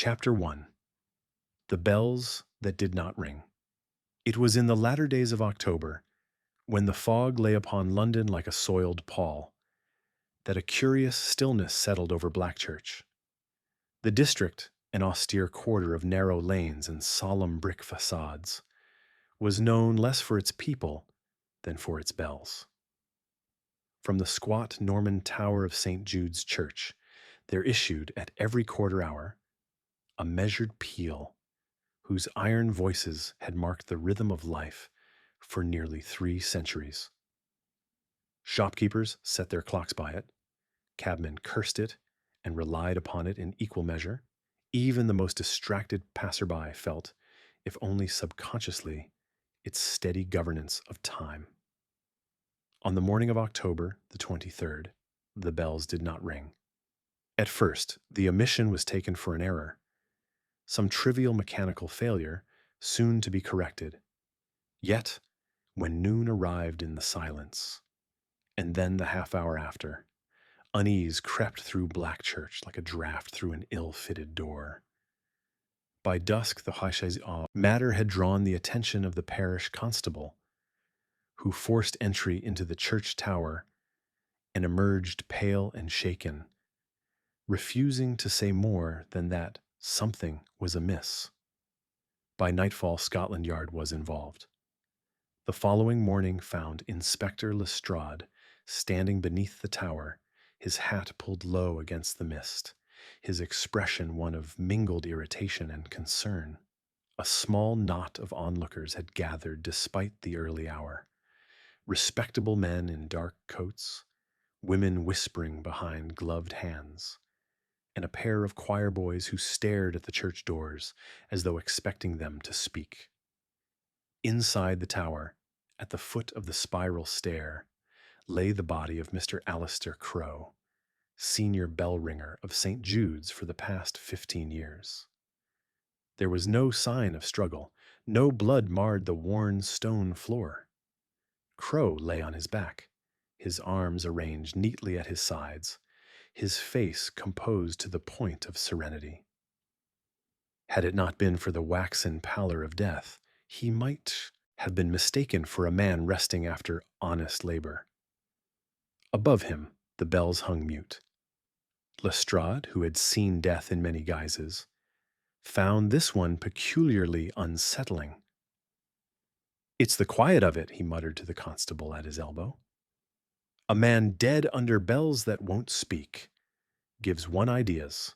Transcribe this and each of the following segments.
Chapter 1. The Bells That Did Not Ring. It was in the latter days of October, when the fog lay upon London like a soiled pall, that a curious stillness settled over Blackchurch. The district, an austere quarter of narrow lanes and solemn brick facades, was known less for its people than for its bells. From the squat Norman tower of St. Jude's Church, there issued at every quarter hour a measured peal whose iron voices had marked the rhythm of life for nearly 3 centuries. Shopkeepers set their clocks by it, cabmen cursed it and relied upon it in equal measure. Even the most distracted passerby felt, if only subconsciously, its steady governance of time. On the morning of October the 23rd, the bells did not ring. At first, the omission was taken for an error, some trivial mechanical failure, soon to be corrected. Yet, when noon arrived in the silence, and then the half-hour after, unease crept through Blackchurch like a draught through an ill-fitted door. By dusk, the matter had drawn the attention of the parish constable, who forced entry into the church tower and emerged pale and shaken, refusing to say more than that something was amiss. By nightfall, Scotland Yard was involved. The following morning found Inspector Lestrade standing beneath the tower, his hat pulled low against the mist, his expression one of mingled irritation and concern. A small knot of onlookers had gathered despite the early hour. Respectable men in dark coats, women whispering behind gloved hands, and a pair of choir boys who stared at the church doors as though expecting them to speak. Inside the tower, at the foot of the spiral stair, lay the body of Mr. Alistair Crowe, senior bell ringer of St. Jude's for the past 15 years. There was no sign of struggle. No blood marred the worn stone floor. Crowe lay on his back, his arms arranged neatly at his sides, his face composed to the point of serenity. Had it not been for the waxen pallor of death, he might have been mistaken for a man resting after honest labor. Above him, the bells hung mute. Lestrade, who had seen death in many guises, found this one peculiarly unsettling. "It's the quiet of it," he muttered to the constable at his elbow. "A man dead under bells that won't speak gives one ideas."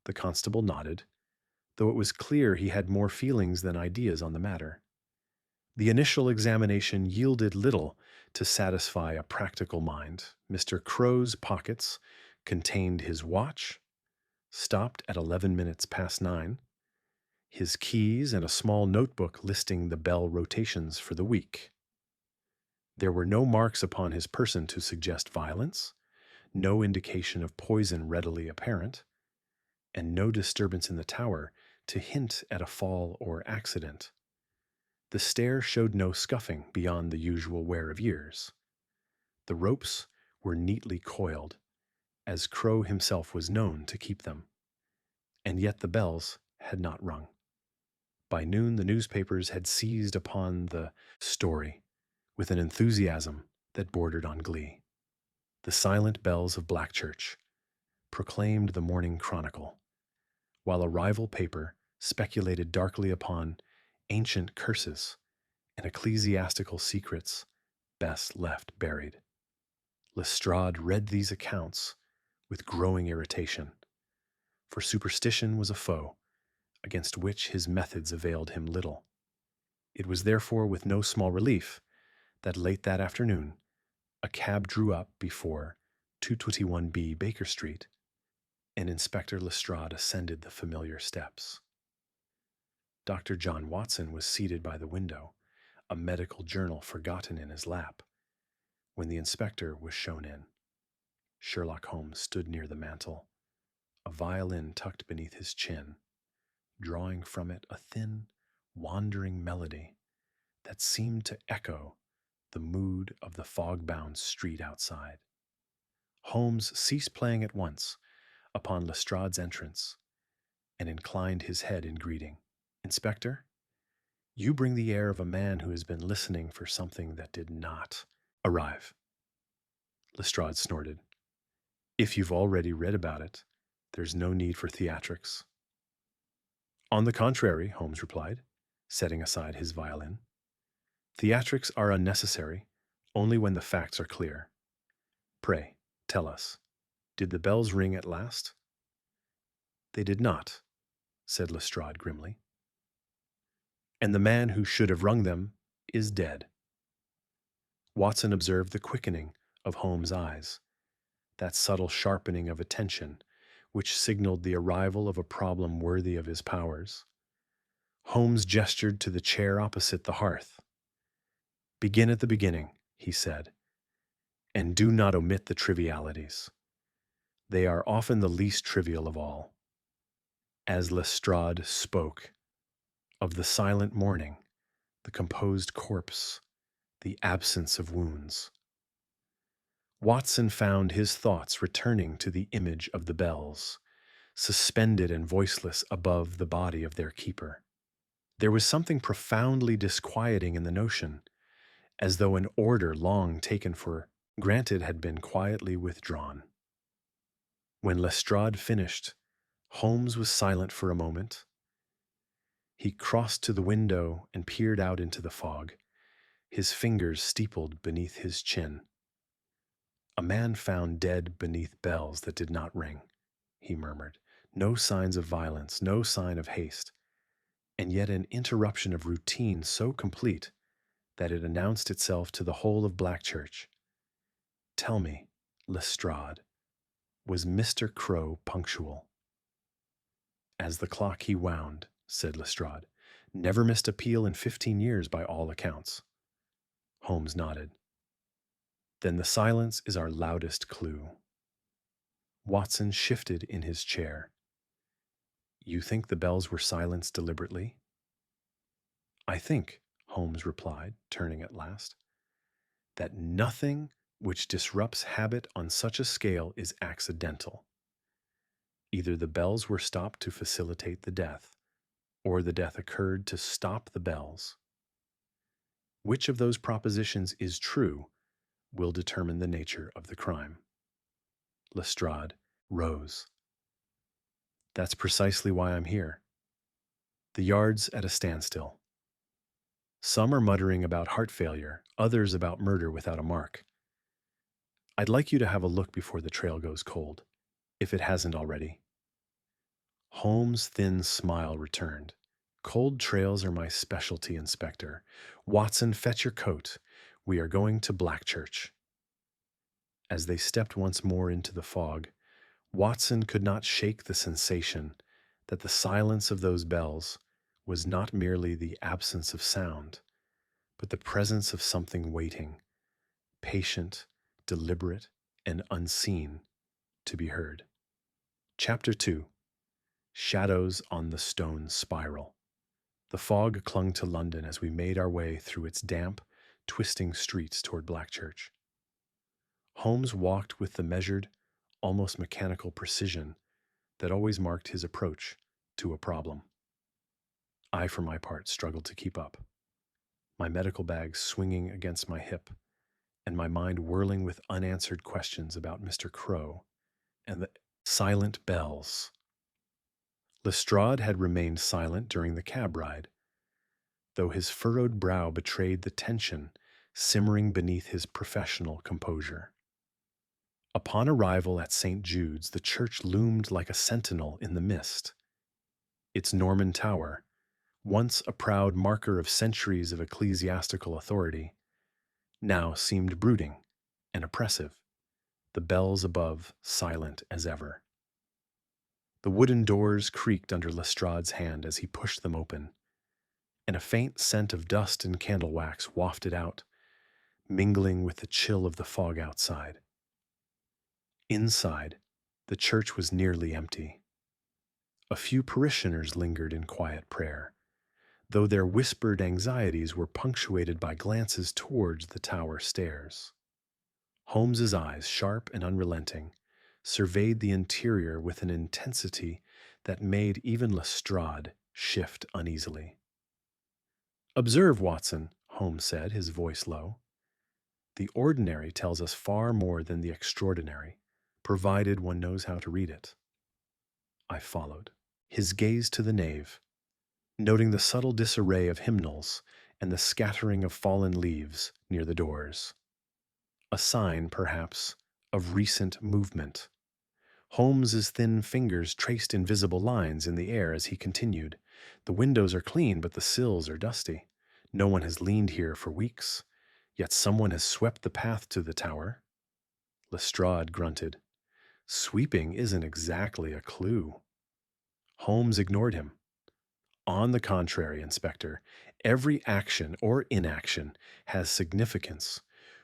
The constable nodded, though it was clear he had more feelings than ideas on the matter. The initial examination yielded little to satisfy a practical mind. Mr. Crowe's pockets contained his watch, stopped at 11 minutes past 9, his keys, and a small notebook listing the bell rotations for the week. There were no marks upon his person to suggest violence, no indication of poison readily apparent, and no disturbance in the tower to hint at a fall or accident. The stair showed no scuffing beyond the usual wear of years. The ropes were neatly coiled, as Crowe himself was known to keep them, and yet the bells had not rung. By noon, the newspapers had seized upon the story with an enthusiasm that bordered on glee. The Silent Bells of Blackchurch proclaimed the Morning Chronicle, while a rival paper speculated darkly upon ancient curses and ecclesiastical secrets best left buried. Lestrade read these accounts with growing irritation, for superstition was a foe against which his methods availed him little. It was therefore with no small relief that late that afternoon a cab drew up before 221B Baker Street, and Inspector Lestrade ascended the familiar steps. Dr. John Watson was seated by the window, a medical journal forgotten in his lap, when the inspector was shown in. Sherlock Holmes stood near the mantel, a violin tucked beneath his chin, drawing from it a thin, wandering melody that seemed to echo the mood of the fog-bound street outside. Holmes ceased playing at once upon Lestrade's entrance, and inclined his head in greeting. "Inspector, you bring the air of a man who has been listening for something that did not arrive." Lestrade snorted. "If you've already read about it, there's no need for theatrics." "On the contrary," Holmes replied, setting aside his violin. "Theatrics are unnecessary only when the facts are clear. Pray, tell us, did the bells ring at last?" "They did not," said Lestrade grimly. "And the man who should have rung them is dead." Watson observed the quickening of Holmes' eyes, that subtle sharpening of attention which signaled the arrival of a problem worthy of his powers. Holmes gestured to the chair opposite the hearth. "Begin at the beginning," he said, "and do not omit the trivialities. They are often the least trivial of all." As Lestrade spoke of the silent morning, the composed corpse, the absence of wounds, Watson found his thoughts returning to the image of the bells, suspended and voiceless above the body of their keeper. There was something profoundly disquieting in the notion, as though an order long taken for granted had been quietly withdrawn. When Lestrade finished, Holmes was silent for a moment. He crossed to the window and peered out into the fog, his fingers steepled beneath his chin. "A man found dead beneath bells that did not ring," he murmured. "No signs of violence, no sign of haste, and yet an interruption of routine so complete that it announced itself to the whole of Blackchurch. Tell me, Lestrade, was Mr. Crow punctual?" "As the clock he wound," said Lestrade. "Never missed a peal in 15 years by all accounts." Holmes nodded. "Then the silence is our loudest clue." Watson shifted in his chair. "You think the bells were silenced deliberately?" "I think," Holmes replied, turning at last, "that nothing which disrupts habit on such a scale is accidental. Either the bells were stopped to facilitate the death, or the death occurred to stop the bells. Which of those propositions is true will determine the nature of the crime." Lestrade rose. "That's precisely why I'm here. The yard's at a standstill. Some are muttering about heart failure, others about murder without a mark. I'd like you to have a look before the trail goes cold, if it hasn't already." Holmes' thin smile returned. "Cold trails are my specialty, Inspector. Watson, fetch your coat. We are going to Blackchurch." As they stepped once more into the fog, Watson could not shake the sensation that the silence of those bells was not merely the absence of sound, but the presence of something waiting, patient, deliberate, and unseen, to be heard. Chapter 2. Shadows on the Stone Spiral. The fog clung to London as we made our way through its damp, twisting streets toward Blackchurch. Holmes walked with the measured, almost mechanical precision that always marked his approach to a problem. I, for my part, struggled to keep up, my medical bag swinging against my hip, and my mind whirling with unanswered questions about Mr. Crow and the silent bells. Lestrade had remained silent during the cab ride, though his furrowed brow betrayed the tension simmering beneath his professional composure. Upon arrival at St. Jude's, the church loomed like a sentinel in the mist. Its Norman tower, once a proud marker of centuries of ecclesiastical authority, now seemed brooding and oppressive, the bells above silent as ever. The wooden doors creaked under Lestrade's hand as he pushed them open, and a faint scent of dust and candle wax wafted out, mingling with the chill of the fog outside. Inside, the church was nearly empty. A few parishioners lingered in quiet prayer, though their whispered anxieties were punctuated by glances towards the tower stairs. Holmes's eyes, sharp and unrelenting, surveyed the interior with an intensity that made even Lestrade shift uneasily. "Observe, Watson," Holmes said, his voice low. "The ordinary tells us far more than the extraordinary, provided one knows how to read it." I followed, his gaze to the nave, noting the subtle disarray of hymnals and the scattering of fallen leaves near the doors. A sign, perhaps, of recent movement. Holmes's thin fingers traced invisible lines in the air as he continued. "The windows are clean, but the sills are dusty. No one has leaned here for weeks, yet someone has swept the path to the tower." Lestrade grunted. "Sweeping isn't exactly a clue." Holmes ignored him. "On the contrary, Inspector, every action or inaction has significance.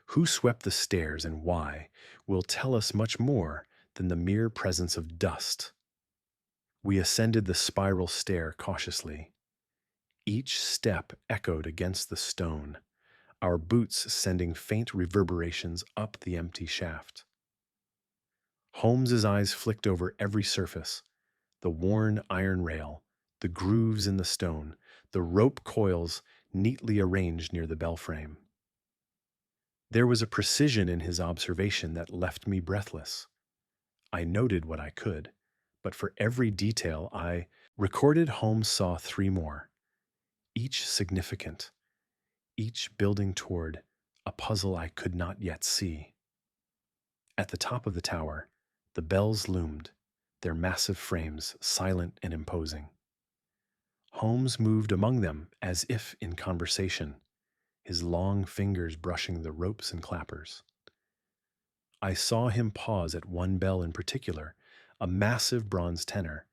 Who swept the stairs and why will tell us much more than the mere presence of dust." We ascended the spiral stair cautiously. Each step echoed against the stone, our boots sending faint reverberations up the empty shaft. Holmes's eyes flicked over every surface: the worn iron rail, the grooves in the stone, the rope coils neatly arranged near the bell frame. There was a precision in his observation that left me breathless. I noted what I could, but for every detail I recorded, Holmes saw three more, each significant, each building toward a puzzle I could not yet see. At the top of the tower, the bells loomed, their massive frames silent and imposing. Holmes moved among them as if in conversation, his long fingers brushing the ropes and clappers. I saw him pause at one bell in particular, a massive bronze tenor,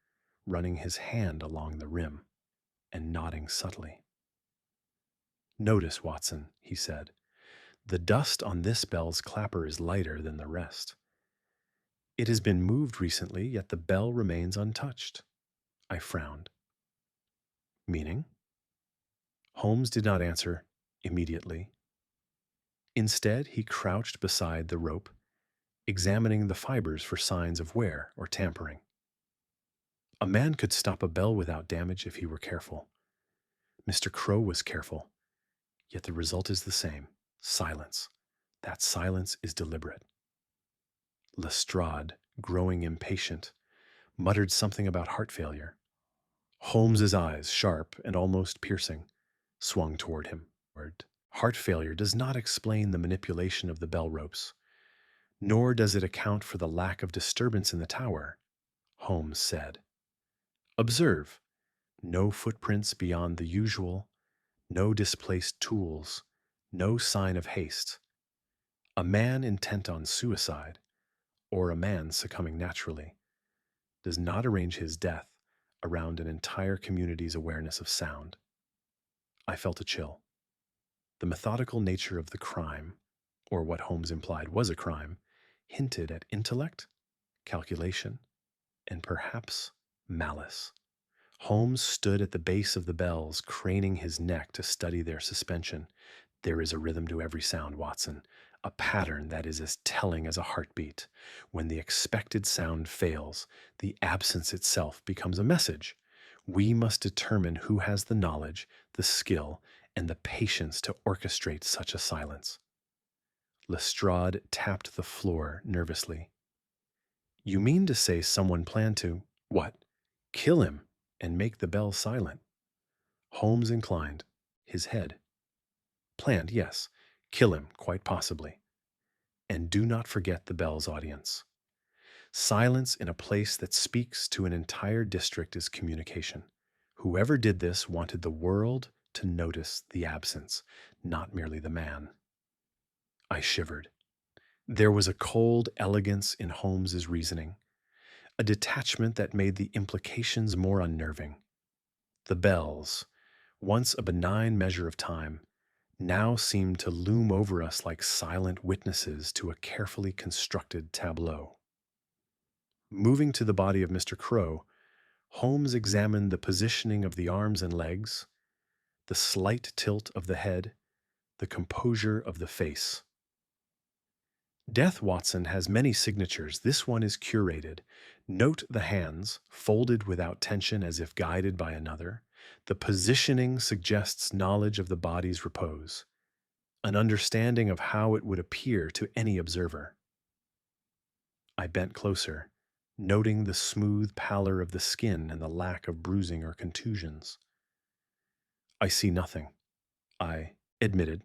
running his hand along the rim and nodding subtly. "Notice, Watson," he said, "the dust on this bell's clapper is lighter than the rest. It has been moved recently, yet the bell remains untouched." I frowned. "Meaning?" Holmes did not answer immediately. Instead, he crouched beside the rope, examining the fibers for signs of wear or tampering. "A man could stop a bell without damage if he were careful. Mr. Crow was careful, yet the result is the same: silence. That silence is deliberate." Lestrade, growing impatient, muttered something about heart failure. Holmes's eyes, sharp and almost piercing, swung toward him. "Heart failure does not explain the manipulation of the bell ropes, nor does it account for the lack of disturbance in the tower," Holmes said. "Observe, no footprints beyond the usual, no displaced tools, no sign of haste. A man intent on suicide, or a man succumbing naturally, does not arrange his death around an entire community's awareness of sound." I felt a chill. The methodical nature of the crime, or what Holmes implied was a crime, hinted at intellect, calculation, and perhaps malice. Holmes stood at the base of the bells, craning his neck to study their suspension. "There is a rhythm to every sound, Watson, a pattern that is as telling as a heartbeat. When the expected sound fails, the absence itself becomes a message. We must determine who has the knowledge, the skill, and the patience to orchestrate such a silence." Lestrade tapped the floor nervously. "You mean to say someone planned to, what, kill him and make the bell silent?" Holmes inclined his head. "Planned, yes. Kill him, quite possibly. And do not forget the bell's audience. Silence in a place that speaks to an entire district is communication. Whoever did this wanted the world to notice the absence, not merely the man." I shivered. There was a cold elegance in Holmes's reasoning, a detachment that made the implications more unnerving. The bells, once a benign measure of time, now seemed to loom over us like silent witnesses to a carefully constructed tableau. Moving to the body of Mr. Crow, Holmes examined the positioning of the arms and legs, the slight tilt of the head, the composure of the face. "Death, Watson, has many signatures. This one is curated. Note the hands, folded without tension as if guided by another. The positioning suggests knowledge of the body's repose, an understanding of how it would appear to any observer. I bent closer, noting the smooth pallor of the skin and the lack of bruising or contusions. I see nothing, I admitted.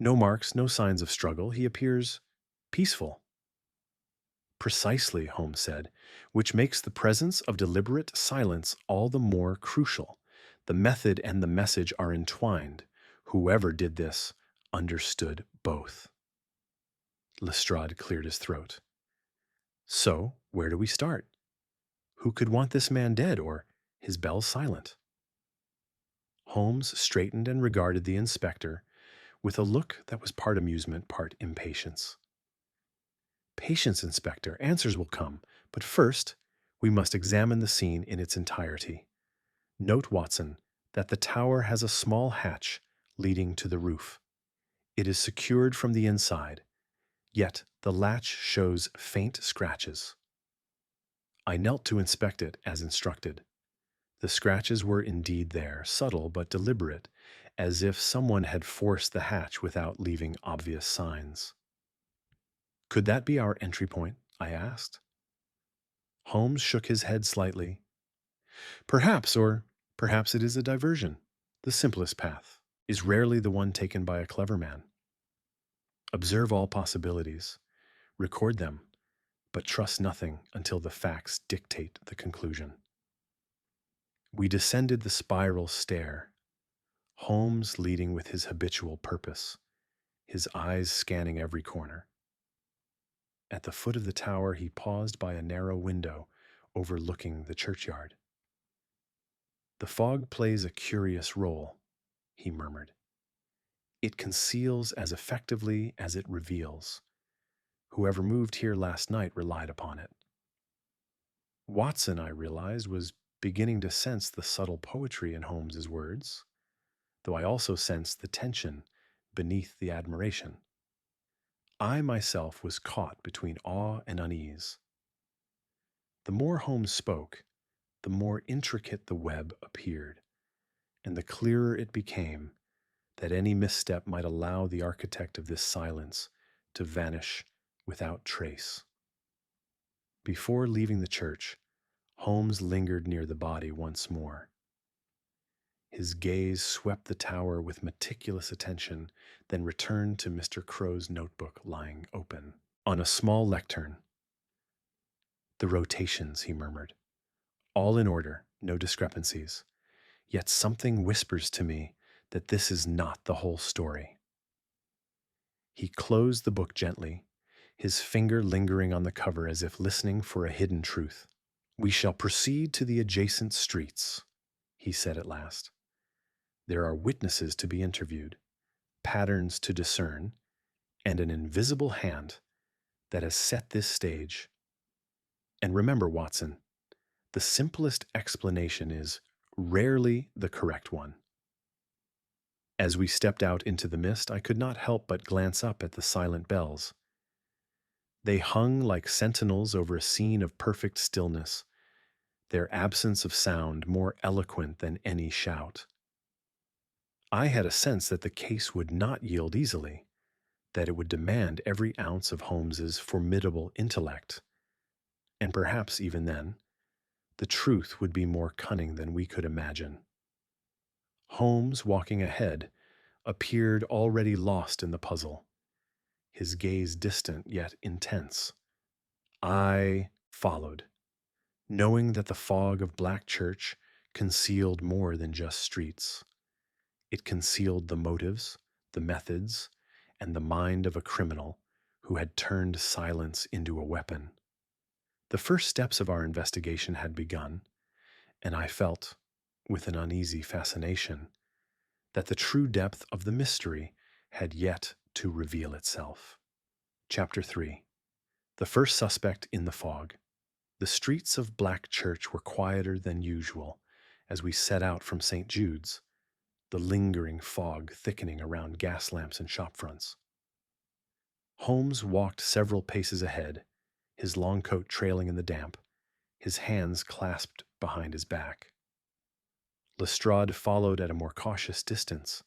No marks, no signs of struggle. He appears peaceful. Precisely, Holmes said, which makes the presence of deliberate silence all the more crucial. The method and the message are entwined. Whoever did this understood both. Lestrade cleared his throat. So, where do we start? Who could want this man dead or his bells silent? Holmes straightened and regarded the inspector with a look that was part amusement, part impatience. Patience, Inspector, answers will come, but first, we must examine the scene in its entirety. Note, Watson, that the tower has a small hatch leading to the roof. It is secured from the inside, yet the latch shows faint scratches. I knelt to inspect it as instructed. The scratches were indeed there, subtle but deliberate, as if someone had forced the hatch without leaving obvious signs. Could that be our entry point? I asked. Holmes shook his head slightly. Perhaps, or perhaps it is a diversion. The simplest path is rarely the one taken by a clever man. Observe all possibilities, record them, but trust nothing until the facts dictate the conclusion. We descended the spiral stair, Holmes leading with his habitual purpose, his eyes scanning every corner. At the foot of the tower, he paused by a narrow window overlooking the churchyard. The fog plays a curious role, he murmured. It conceals as effectively as it reveals. Whoever moved here last night relied upon it. Watson, I realized, was beginning to sense the subtle poetry in Holmes's words, though I also sensed the tension beneath the admiration. I myself was caught between awe and unease. The more Holmes spoke, the more intricate the web appeared, and the clearer it became that any misstep might allow the architect of this silence to vanish without trace. Before leaving the church, Holmes lingered near the body once more. His gaze swept the tower with meticulous attention, then returned to Mr. Crow's notebook lying open. On a small lectern, the rotations, he murmured. All in order, no discrepancies. Yet something whispers to me that this is not the whole story. He closed the book gently, his finger lingering on the cover as if listening for a hidden truth. We shall proceed to the adjacent streets, he said at last. There are witnesses to be interviewed, patterns to discern, and an invisible hand that has set this stage. And remember, Watson, the simplest explanation is rarely the correct one. As we stepped out into the mist, I could not help but glance up at the silent bells. They hung like sentinels over a scene of perfect stillness, their absence of sound more eloquent than any shout. I had a sense that the case would not yield easily, that it would demand every ounce of Holmes's formidable intellect, and perhaps even then, the truth would be more cunning than we could imagine. Holmes, walking ahead, appeared already lost in the puzzle, his gaze distant yet intense. I followed, knowing that the fog of Blackchurch concealed more than just streets. It concealed the motives, the methods, and the mind of a criminal who had turned silence into a weapon. The first steps of our investigation had begun, and I felt, with an uneasy fascination, that the true depth of the mystery had yet to reveal itself. Chapter 3. The first suspect in the fog. The streets of Blackchurch were quieter than usual as we set out from St. Jude's, the lingering fog thickening around gas lamps and shop fronts. Holmes walked several paces ahead, his long coat trailing in the damp, his hands clasped behind his back. Lestrade followed at a more cautious distance,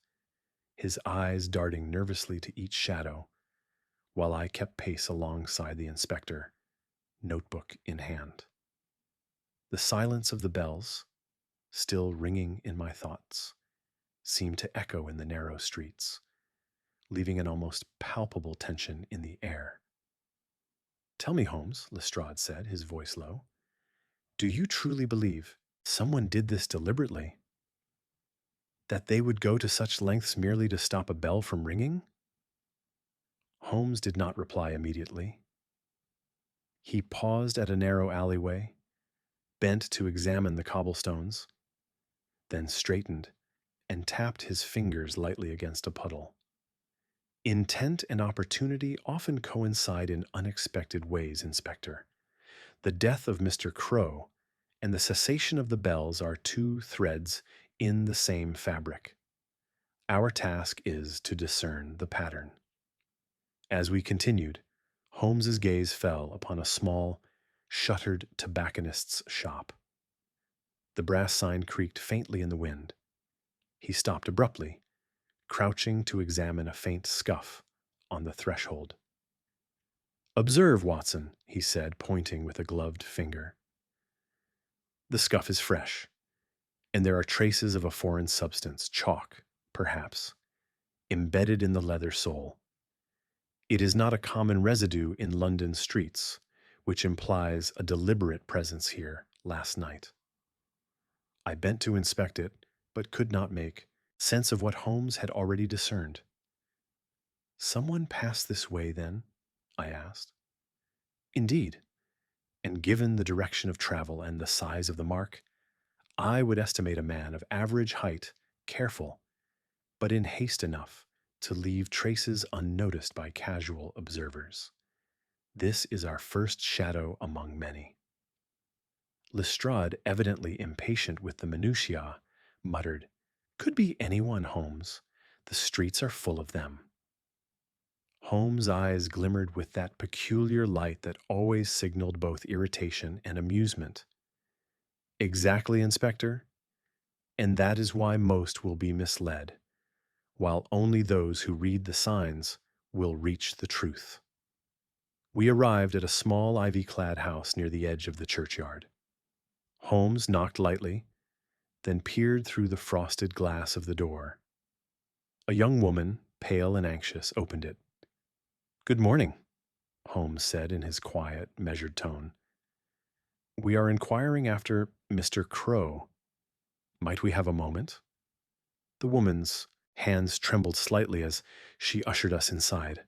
his eyes darting nervously to each shadow, while I kept pace alongside the inspector, notebook in hand. The silence of the bells, still ringing in my thoughts, seemed to echo in the narrow streets, leaving an almost palpable tension in the air. "Tell me, Holmes," Lestrade said, his voice low, "do you truly believe someone did this deliberately? That they would go to such lengths merely to stop a bell from ringing?" Holmes did not reply immediately. He paused at a narrow alleyway, bent to examine the cobblestones, then straightened and tapped his fingers lightly against a puddle. "Intent and opportunity often coincide in unexpected ways, Inspector. The death of Mr. Crow and the cessation of the bells are two threads in the same fabric. Our task is to discern the pattern." As we continued, Holmes's gaze fell upon a small, shuttered tobacconist's shop. The brass sign creaked faintly in the wind. He stopped abruptly, crouching to examine a faint scuff on the threshold. "Observe, Watson," he said, pointing with a gloved finger. "The scuff is fresh, and there are traces of a foreign substance, chalk, perhaps, embedded in the leather sole. It is not a common residue in London streets, which implies a deliberate presence here last night." I bent to inspect it, but could not make sense of what Holmes had already discerned. "Someone passed this way, then?" I asked. "Indeed, and given the direction of travel and the size of the mark, I would estimate a man of average height, careful, but in haste enough to leave traces unnoticed by casual observers. This is our first shadow among many." Lestrade, evidently impatient with the minutiae, muttered, "Could be anyone, Holmes. The streets are full of them." Holmes' eyes glimmered with that peculiar light that always signaled both irritation and amusement. "Exactly, Inspector, and that is why most will be misled, while only those who read the signs will reach the truth." We arrived at a small ivy-clad house near the edge of the churchyard. Holmes knocked lightly, then peered through the frosted glass of the door. A young woman, pale and anxious, opened it. "Good morning," Holmes said in his quiet, measured tone. "We are inquiring after Mr. Crow. Might we have a moment?" The woman's hands trembled slightly as she ushered us inside.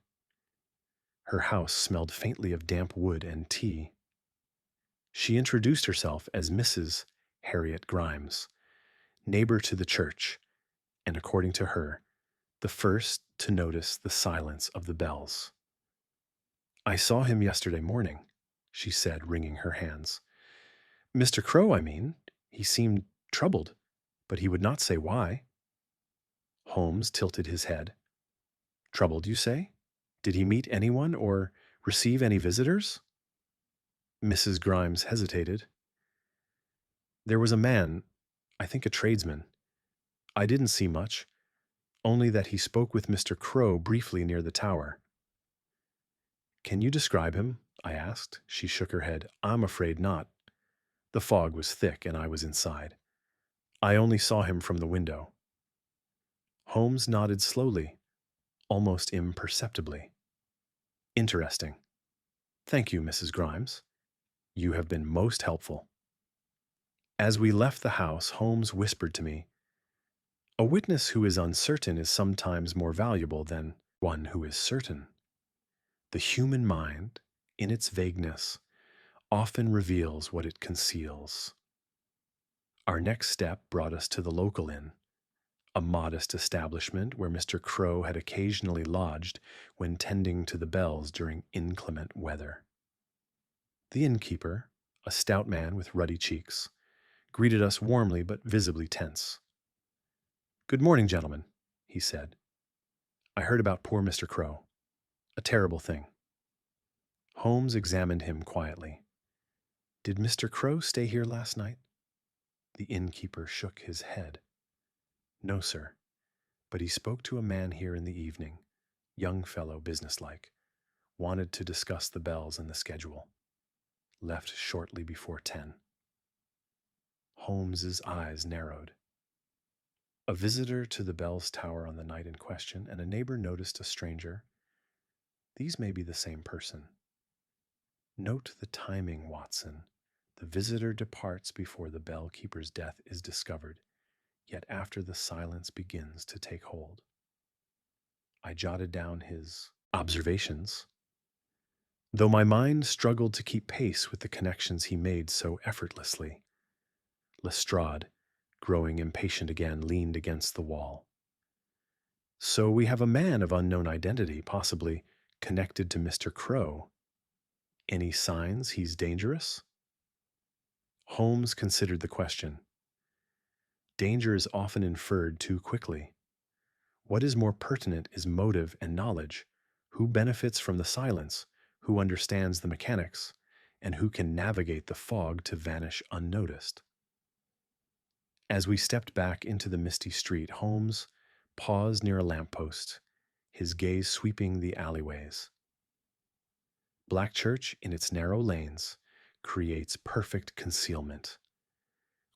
Her house smelled faintly of damp wood and tea. She introduced herself as Mrs. Harriet Grimes, neighbor to the church, and according to her, the first to notice the silence of the bells. "I saw him yesterday morning," she said, wringing her hands. "Mr. Crow, I mean. He seemed troubled, but he would not say why." Holmes tilted his head. "Troubled, you say? Did he meet anyone or receive any visitors?" Mrs. Grimes hesitated. "There was a man, I think a tradesman. I didn't see much, only that he spoke with Mr. Crow briefly near the tower." "Can you describe him?" I asked. She shook her head. "I'm afraid not. The fog was thick and I was inside. I only saw him from the window." Holmes nodded slowly, almost imperceptibly. "Interesting. Thank you, Mrs. Grimes. You have been most helpful." As we left the house, Holmes whispered to me, "A witness who is uncertain is sometimes more valuable than one who is certain. The human mind, in its vagueness, often reveals what it conceals." Our next step brought us to the local inn, a modest establishment where Mr. Crow had occasionally lodged when tending to the bells during inclement weather. The innkeeper, a stout man with ruddy cheeks, greeted us warmly but visibly tense. "Good morning, gentlemen," he said. "I heard about poor Mr. Crow. A terrible thing." Holmes examined him quietly. "Did Mr. Crow stay here last night?" The innkeeper shook his head. "No, sir, but he spoke to a man here in the evening, young fellow, businesslike, wanted to discuss the bells and the schedule. Left shortly before 10. Holmes's eyes narrowed. A visitor to the bell's tower on the night in question, and a neighbor noticed a stranger. These may be the same person. Note the timing, Watson. The visitor departs before the bell keeper's death is discovered, yet after the silence begins to take hold." I jotted down his observations, though my mind struggled to keep pace with the connections he made so effortlessly. Lestrade, growing impatient again, leaned against the wall. "So we have a man of unknown identity, possibly connected to Mr. Crow. Any signs he's dangerous?" Holmes considered the question. Danger is often inferred too quickly. What is more pertinent is motive and knowledge. Who benefits from the silence, who understands the mechanics, and who can navigate the fog to vanish unnoticed. As we stepped back into the misty street, Holmes paused near a lamppost, his gaze sweeping the alleyways. Blackchurch, in its narrow lanes, creates perfect concealment.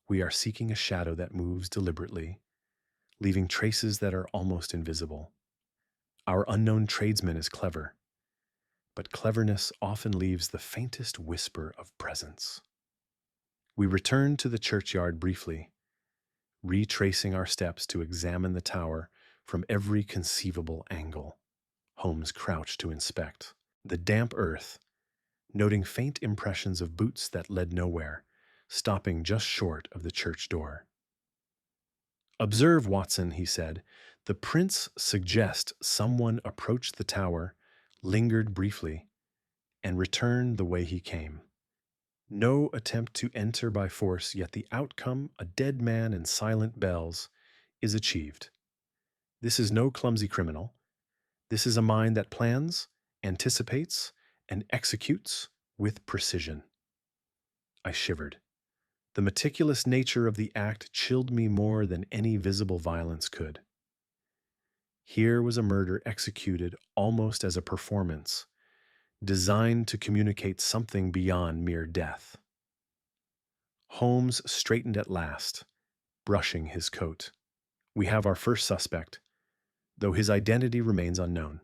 We are seeking a shadow that moves deliberately, leaving traces that are almost invisible. Our unknown tradesman is clever, but cleverness often leaves the faintest whisper of presence. We returned to the churchyard briefly, retracing our steps to examine the tower from every conceivable angle. Holmes crouched to inspect the damp earth, noting faint impressions of boots that led nowhere, stopping just short of the church door. "Observe, Watson," he said. "The prints suggest someone approached the tower, lingered briefly, and returned the way he came. No attempt to enter by force, yet the outcome, a dead man and silent bells, is achieved. This is no clumsy criminal. This is a mind that plans, anticipates, and executes with precision." I shivered. The meticulous nature of the act chilled me more than any visible violence could. Here was a murder executed almost as a performance, designed to communicate something beyond mere death. Holmes straightened at last, brushing his coat. "We have our first suspect, though his identity remains unknown.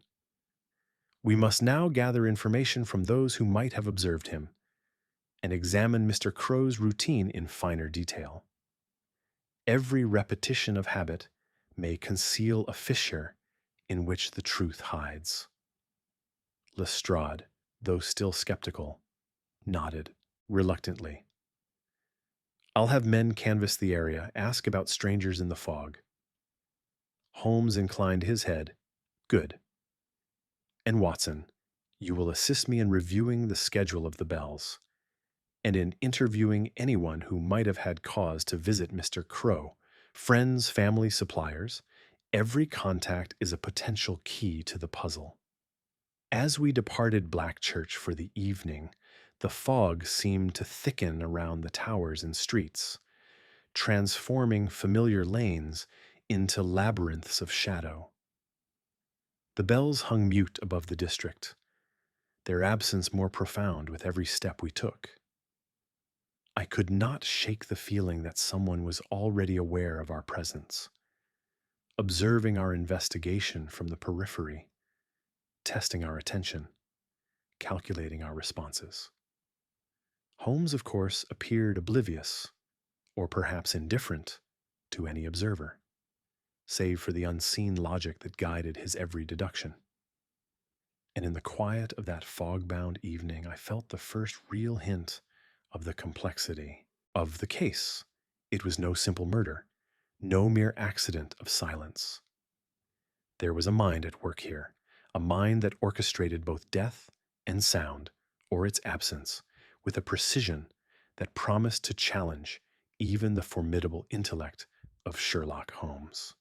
We must now gather information from those who might have observed him, and examine Mr. Crow's routine in finer detail. Every repetition of habit may conceal a fissure in which the truth hides." Lestrade, though still skeptical, nodded reluctantly. "I'll have men canvass the area, ask about strangers in the fog." Holmes inclined his head. "Good. And Watson, you will assist me in reviewing the schedule of the bells, and in interviewing anyone who might have had cause to visit Mr. Crow, friends, family, suppliers. Every contact is a potential key to the puzzle." As we departed Blackchurch for the evening, the fog seemed to thicken around the towers and streets, transforming familiar lanes into labyrinths of shadow. The bells hung mute above the district, their absence more profound with every step we took. I could not shake the feeling that someone was already aware of our presence, observing our investigation from the periphery, testing our attention, calculating our responses. Holmes, of course, appeared oblivious, or perhaps indifferent, to any observer, save for the unseen logic that guided his every deduction. And in the quiet of that fog-bound evening, I felt the first real hint of the complexity of the case. It was no simple murder, no mere accident of silence. There was a mind at work here, a mind that orchestrated both death and sound, or its absence, with a precision that promised to challenge even the formidable intellect of Sherlock Holmes.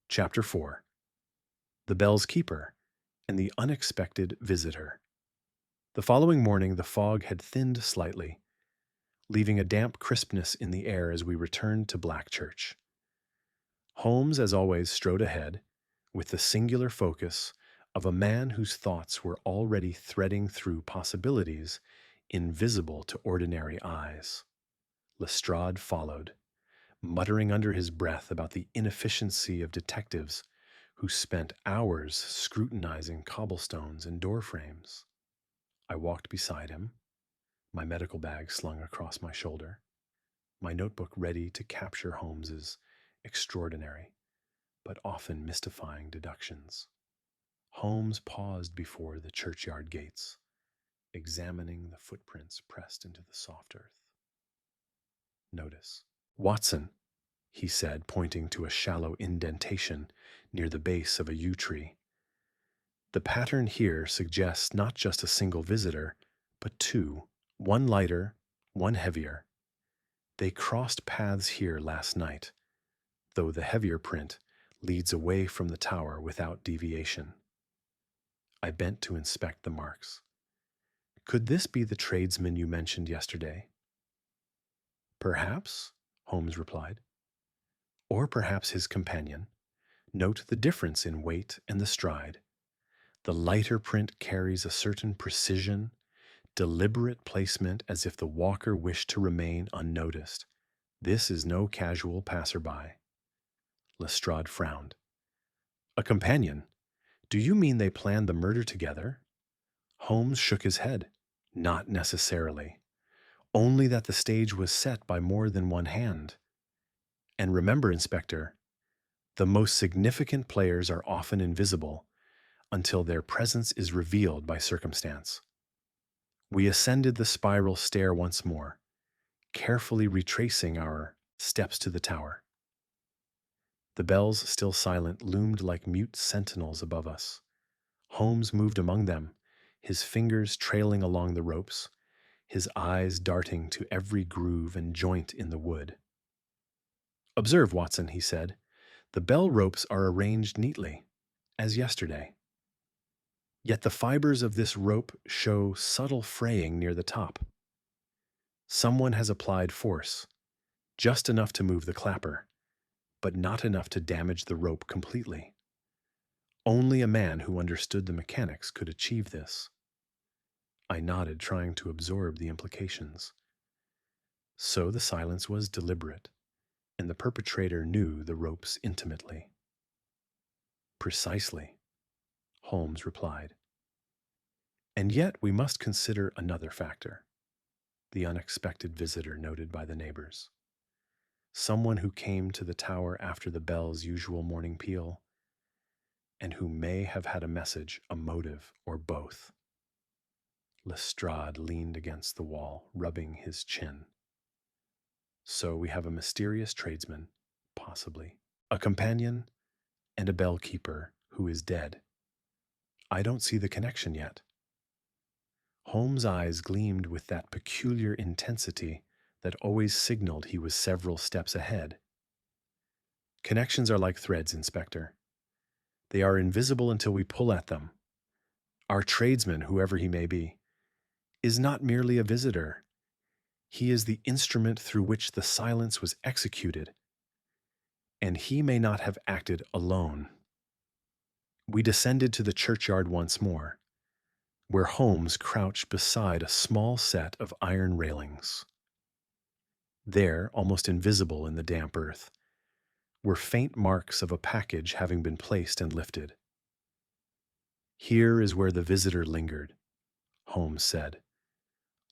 Chapter 4. The Bell's Keeper and the Unexpected Visitor. The following morning, the fog had thinned slightly, leaving a damp crispness in the air as we returned to Blackchurch. Holmes, as always, strode ahead, with the singular focus of a man whose thoughts were already threading through possibilities invisible to ordinary eyes. Lestrade followed, muttering under his breath about the inefficiency of detectives who spent hours scrutinizing cobblestones and door frames. I walked beside him, my medical bag slung across my shoulder, my notebook ready to capture Holmes's extraordinary but often mystifying deductions. Holmes paused before the churchyard gates, examining the footprints pressed into the soft earth. Notice. Watson, he said, pointing to a shallow indentation near the base of a yew tree. The pattern here suggests not just a single visitor, but two, one lighter, one heavier. They crossed paths here last night, though the heavier print leads away from the tower without deviation. I bent to inspect the marks. Could this be the tradesman you mentioned yesterday? Perhaps, Holmes replied. Or perhaps his companion. Note the difference in weight and the stride. The lighter print carries a certain precision, deliberate placement as if the walker wished to remain unnoticed. This is no casual passerby. Lestrade frowned. A companion? Do you mean they planned the murder together? Holmes shook his head. Not necessarily. Only that the stage was set by more than one hand. And remember, Inspector, the most significant players are often invisible until their presence is revealed by circumstance. We ascended the spiral stair once more, carefully retracing our steps to the tower. The bells, still silent, loomed like mute sentinels above us. Holmes moved among them, his fingers trailing along the ropes, his eyes darting to every groove and joint in the wood. Observe, Watson, he said. The bell ropes are arranged neatly, as yesterday. Yet the fibers of this rope show subtle fraying near the top. Someone has applied force, just enough to move the clapper, but not enough to damage the rope completely. Only a man who understood the mechanics could achieve this. I nodded, trying to absorb the implications. So the silence was deliberate, and the perpetrator knew the ropes intimately. Precisely, Holmes replied. And yet we must consider another factor, the unexpected visitor noted by the neighbors. Someone who came to the tower after the bell's usual morning peal, and who may have had a message, a motive, or both. Lestrade leaned against the wall, rubbing his chin. So we have a mysterious tradesman, possibly, a companion, and a bell-keeper who is dead. I don't see the connection yet. Holmes' eyes gleamed with that peculiar intensity that always signaled he was several steps ahead. Connections are like threads, Inspector. They are invisible until we pull at them. Our tradesman, whoever he may be, is not merely a visitor. He is the instrument through which the silence was executed, and he may not have acted alone. We descended to the churchyard once more, where Holmes crouched beside a small set of iron railings. There, almost invisible in the damp earth, were faint marks of a package having been placed and lifted. Here is where the visitor lingered, Holmes said,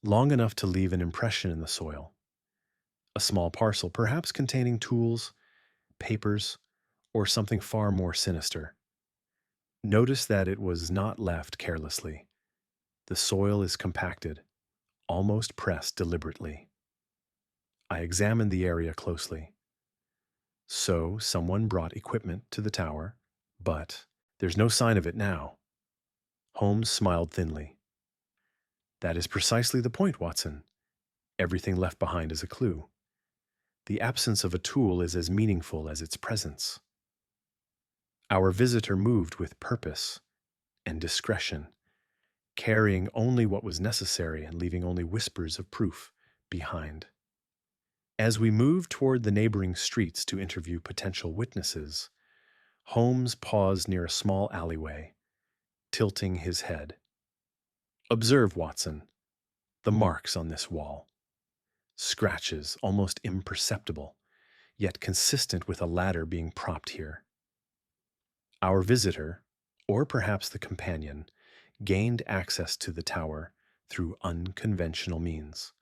long enough to leave an impression in the soil. A small parcel, perhaps containing tools, papers, or something far more sinister. Notice that it was not left carelessly. The soil is compacted, almost pressed deliberately. I examined the area closely. So someone brought equipment to the tower, but there's no sign of it now. Holmes smiled thinly. That is precisely the point, Watson. Everything left behind is a clue. The absence of a tool is as meaningful as its presence. Our visitor moved with purpose and discretion, carrying only what was necessary and leaving only whispers of proof behind. As we moved toward the neighboring streets to interview potential witnesses, Holmes paused near a small alleyway, tilting his head. "Observe, Watson, the marks on this wall. Scratches, almost imperceptible, yet consistent with a ladder being propped here. Our visitor, or perhaps the companion, gained access to the tower through unconventional means.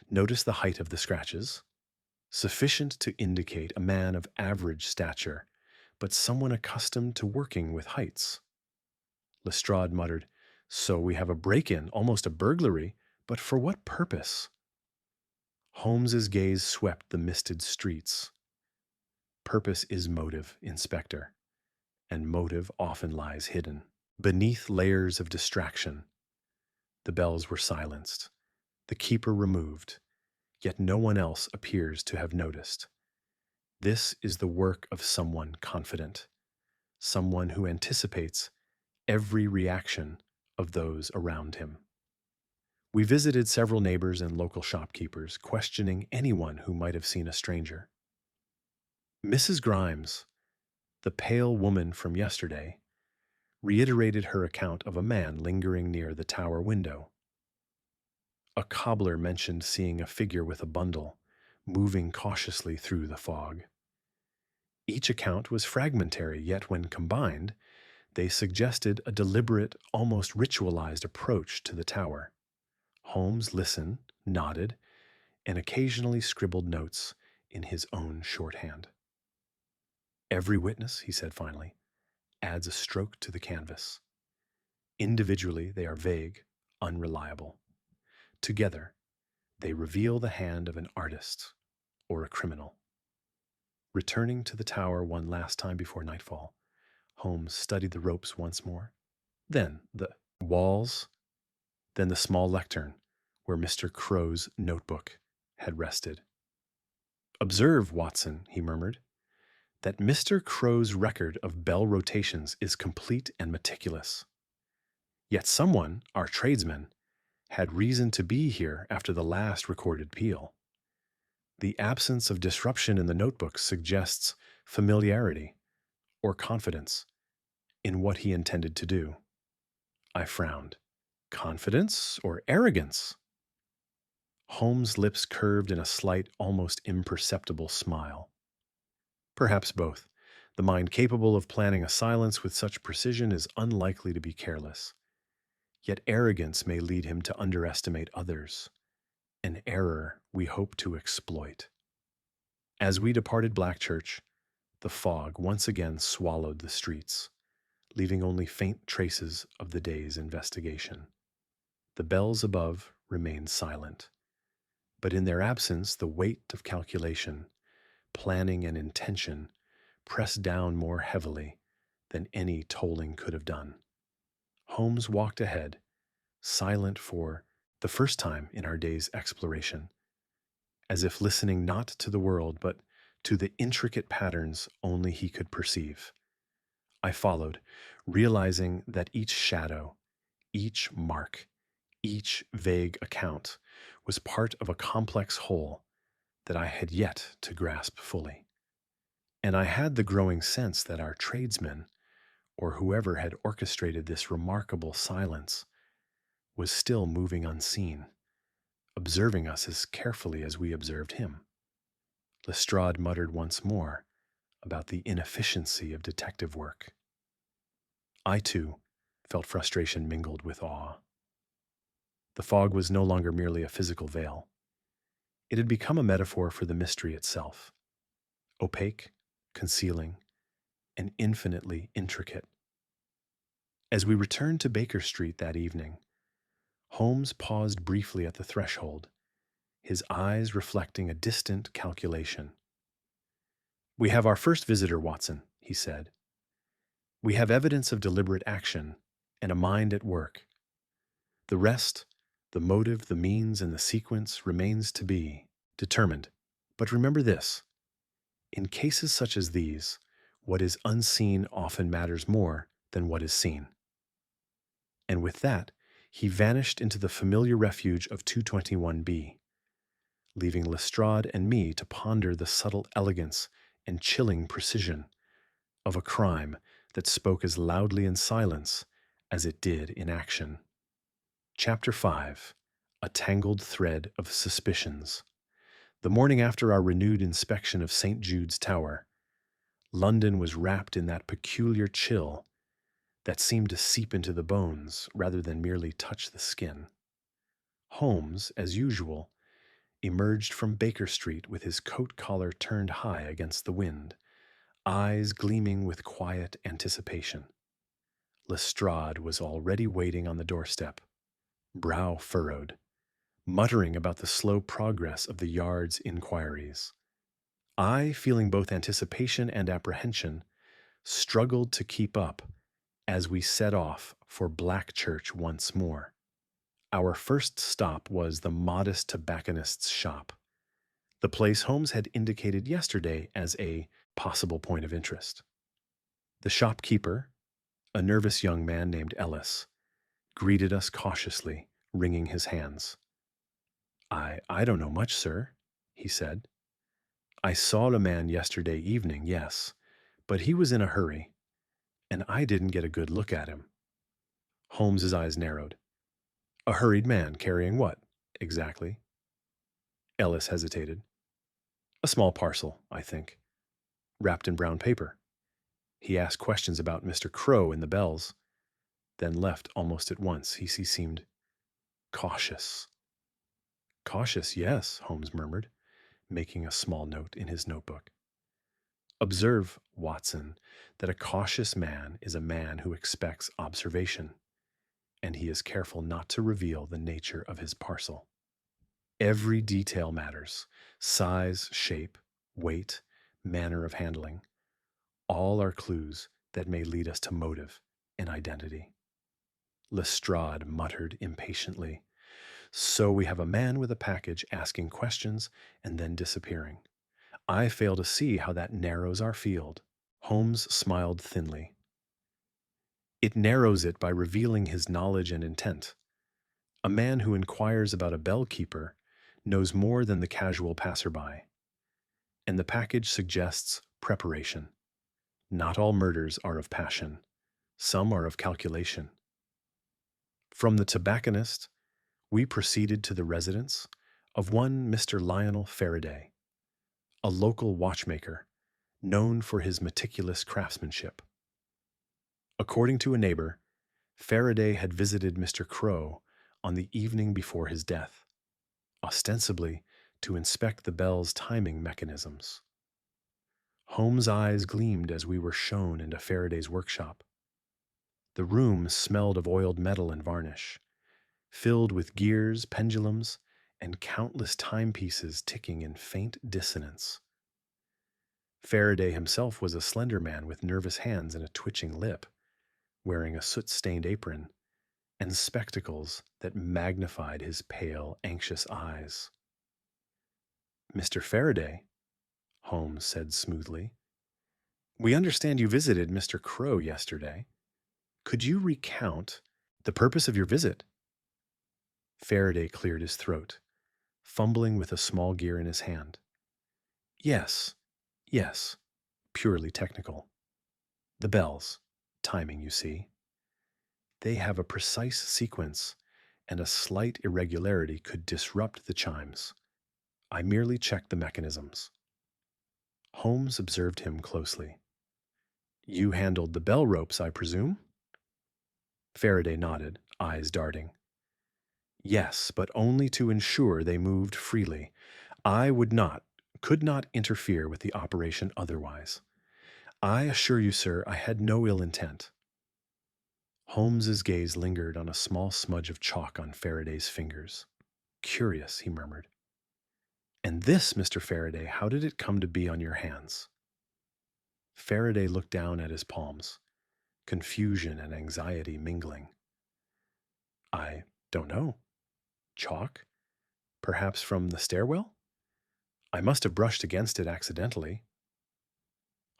Notice the height of the scratches, sufficient to indicate a man of average stature, but someone accustomed to working with heights." Lestrade muttered, "So we have a break-in, almost a burglary, but for what purpose?" Holmes's gaze swept the misted streets. Purpose is motive, Inspector, and motive often lies hidden beneath layers of distraction. The bells were silenced, the keeper removed, yet no one else appears to have noticed. This is the work of someone confident, someone who anticipates every reaction of those around him. We visited several neighbors and local shopkeepers, questioning anyone who might have seen a stranger. Mrs. Grimes, the pale woman from yesterday, reiterated her account of a man lingering near the tower window. A cobbler mentioned seeing a figure with a bundle, moving cautiously through the fog. Each account was fragmentary, yet when combined, they suggested a deliberate, almost ritualized approach to the tower. Holmes listened, nodded, and occasionally scribbled notes in his own shorthand. "Every witness," he said finally, "adds a stroke to the canvas. Individually, they are vague, unreliable. Together, they reveal the hand of an artist or a criminal." Returning to the tower one last time before nightfall, Holmes studied the ropes once more, then the walls, then the small lectern where Mr. Crow's notebook had rested. "Observe, Watson," he murmured, "that Mr. Crow's record of bell rotations is complete and meticulous. Yet someone, our tradesman, had reason to be here after the last recorded peal. The absence of disruption in the notebook suggests familiarity or confidence in what he intended to do." I frowned. "Confidence or arrogance?" Holmes' lips curved in a slight, almost imperceptible smile. "Perhaps both. The mind capable of planning a silence with such precision is unlikely to be careless. Yet arrogance may lead him to underestimate others, an error we hope to exploit." As we departed Blackchurch, the fog once again swallowed the streets, leaving only faint traces of the day's investigation. The bells above remained silent, but in their absence the weight of calculation, planning, and intention pressed down more heavily than any tolling could have done. Holmes walked ahead, silent for the first time in our day's exploration, as if listening not to the world but to the intricate patterns only he could perceive. I followed, realizing that each shadow, each mark, each vague account was part of a complex whole that I had yet to grasp fully. And I had the growing sense that our tradesman, or whoever had orchestrated this remarkable silence, was still moving unseen, observing us as carefully as we observed him. Lestrade muttered once more about the inefficiency of detective work. I, too, felt frustration mingled with awe. The fog was no longer merely a physical veil. It had become a metaphor for the mystery itself, opaque, concealing, and infinitely intricate. As we returned to Baker Street that evening, Holmes paused briefly at the threshold, his eyes reflecting a distant calculation. "We have our first visitor, Watson," he said. "We have evidence of deliberate action and a mind at work. The rest, the motive, the means, and the sequence remains to be determined. But remember this: in cases such as these, what is unseen often matters more than what is seen." And with that, He vanished into the familiar refuge of 221B, leaving Lestrade and me to ponder the subtle elegance and chilling precision of a crime that spoke as loudly in silence as it did in action. Chapter 5. A Tangled Thread of Suspicions. The morning after our renewed inspection of St. Jude's Tower, London was wrapped in that peculiar chill that seemed to seep into the bones rather than merely touch the skin. Holmes, as usual, emerged from Baker Street with his coat collar turned high against the wind, eyes gleaming with quiet anticipation. Lestrade was already waiting on the doorstep, brow furrowed, muttering about the slow progress of the Yard's inquiries. I, feeling both anticipation and apprehension, struggled to keep up as we set off for Blackchurch once more. Our first stop was the modest tobacconist's shop, the place Holmes had indicated yesterday as a possible point of interest. The shopkeeper, a nervous young man named Ellis, greeted us cautiously, wringing his hands. I don't know much, sir," he said. "I saw a man yesterday evening, yes, but he was in a hurry, and I didn't get a good look at him." Holmes's eyes narrowed. "A hurried man carrying what, exactly?" Ellis hesitated. "A small parcel, I think, wrapped in brown paper. He asked questions about Mr. Crow and the bells, then left almost at once. He seemed cautious." "Cautious, yes," Holmes murmured, making a small note in his notebook. "Observe, Watson, that a cautious man is a man who expects observation, and he is careful not to reveal the nature of his parcel. Every detail matters: size, shape, weight, manner of handling. All are clues that may lead us to motive and identity." Lestrade muttered impatiently. "So we have a man with a package asking questions and then disappearing. I fail to see how that narrows our field." Holmes smiled thinly. "It narrows it by revealing his knowledge and intent. A man who inquires about a bell-keeper knows more than the casual passerby, and the package suggests preparation. Not all murders are of passion. Some are of calculation." From the tobacconist, we proceeded to the residence of one Mr. Lionel Faraday, a local watchmaker known for his meticulous craftsmanship. According to a neighbor, Faraday had visited Mr. Crow on the evening before his death, ostensibly to inspect the bell's timing mechanisms. Holmes' eyes gleamed as we were shown into Faraday's workshop. The room smelled of oiled metal and varnish, filled with gears, pendulums, and countless timepieces ticking in faint dissonance. Faraday himself was a slender man with nervous hands and a twitching lip, wearing a soot-stained apron and spectacles that magnified his pale, anxious eyes. "Mr. Faraday," Holmes said smoothly, "we understand you visited Mr. Crow yesterday. Could you recount the purpose of your visit?" Faraday cleared his throat, fumbling with a small gear in his hand. Yes, yes, purely technical. The bells, timing, you see. They have a precise sequence, and a slight irregularity could disrupt the chimes. I merely checked the mechanisms." Holmes observed him closely. "You handled the bell ropes, I presume?" Faraday nodded, eyes darting. "Yes, but only to ensure they moved freely. I could not interfere with the operation otherwise. I assure you, sir, I had no ill intent." Holmes's gaze lingered on a small smudge of chalk on Faraday's fingers. "Curious," he murmured. "And this, Mr. Faraday, how did it come to be on your hands?" Faraday looked down at his palms, confusion and anxiety mingling. "I don't know. Chalk? Perhaps from the stairwell? I must have brushed against it accidentally."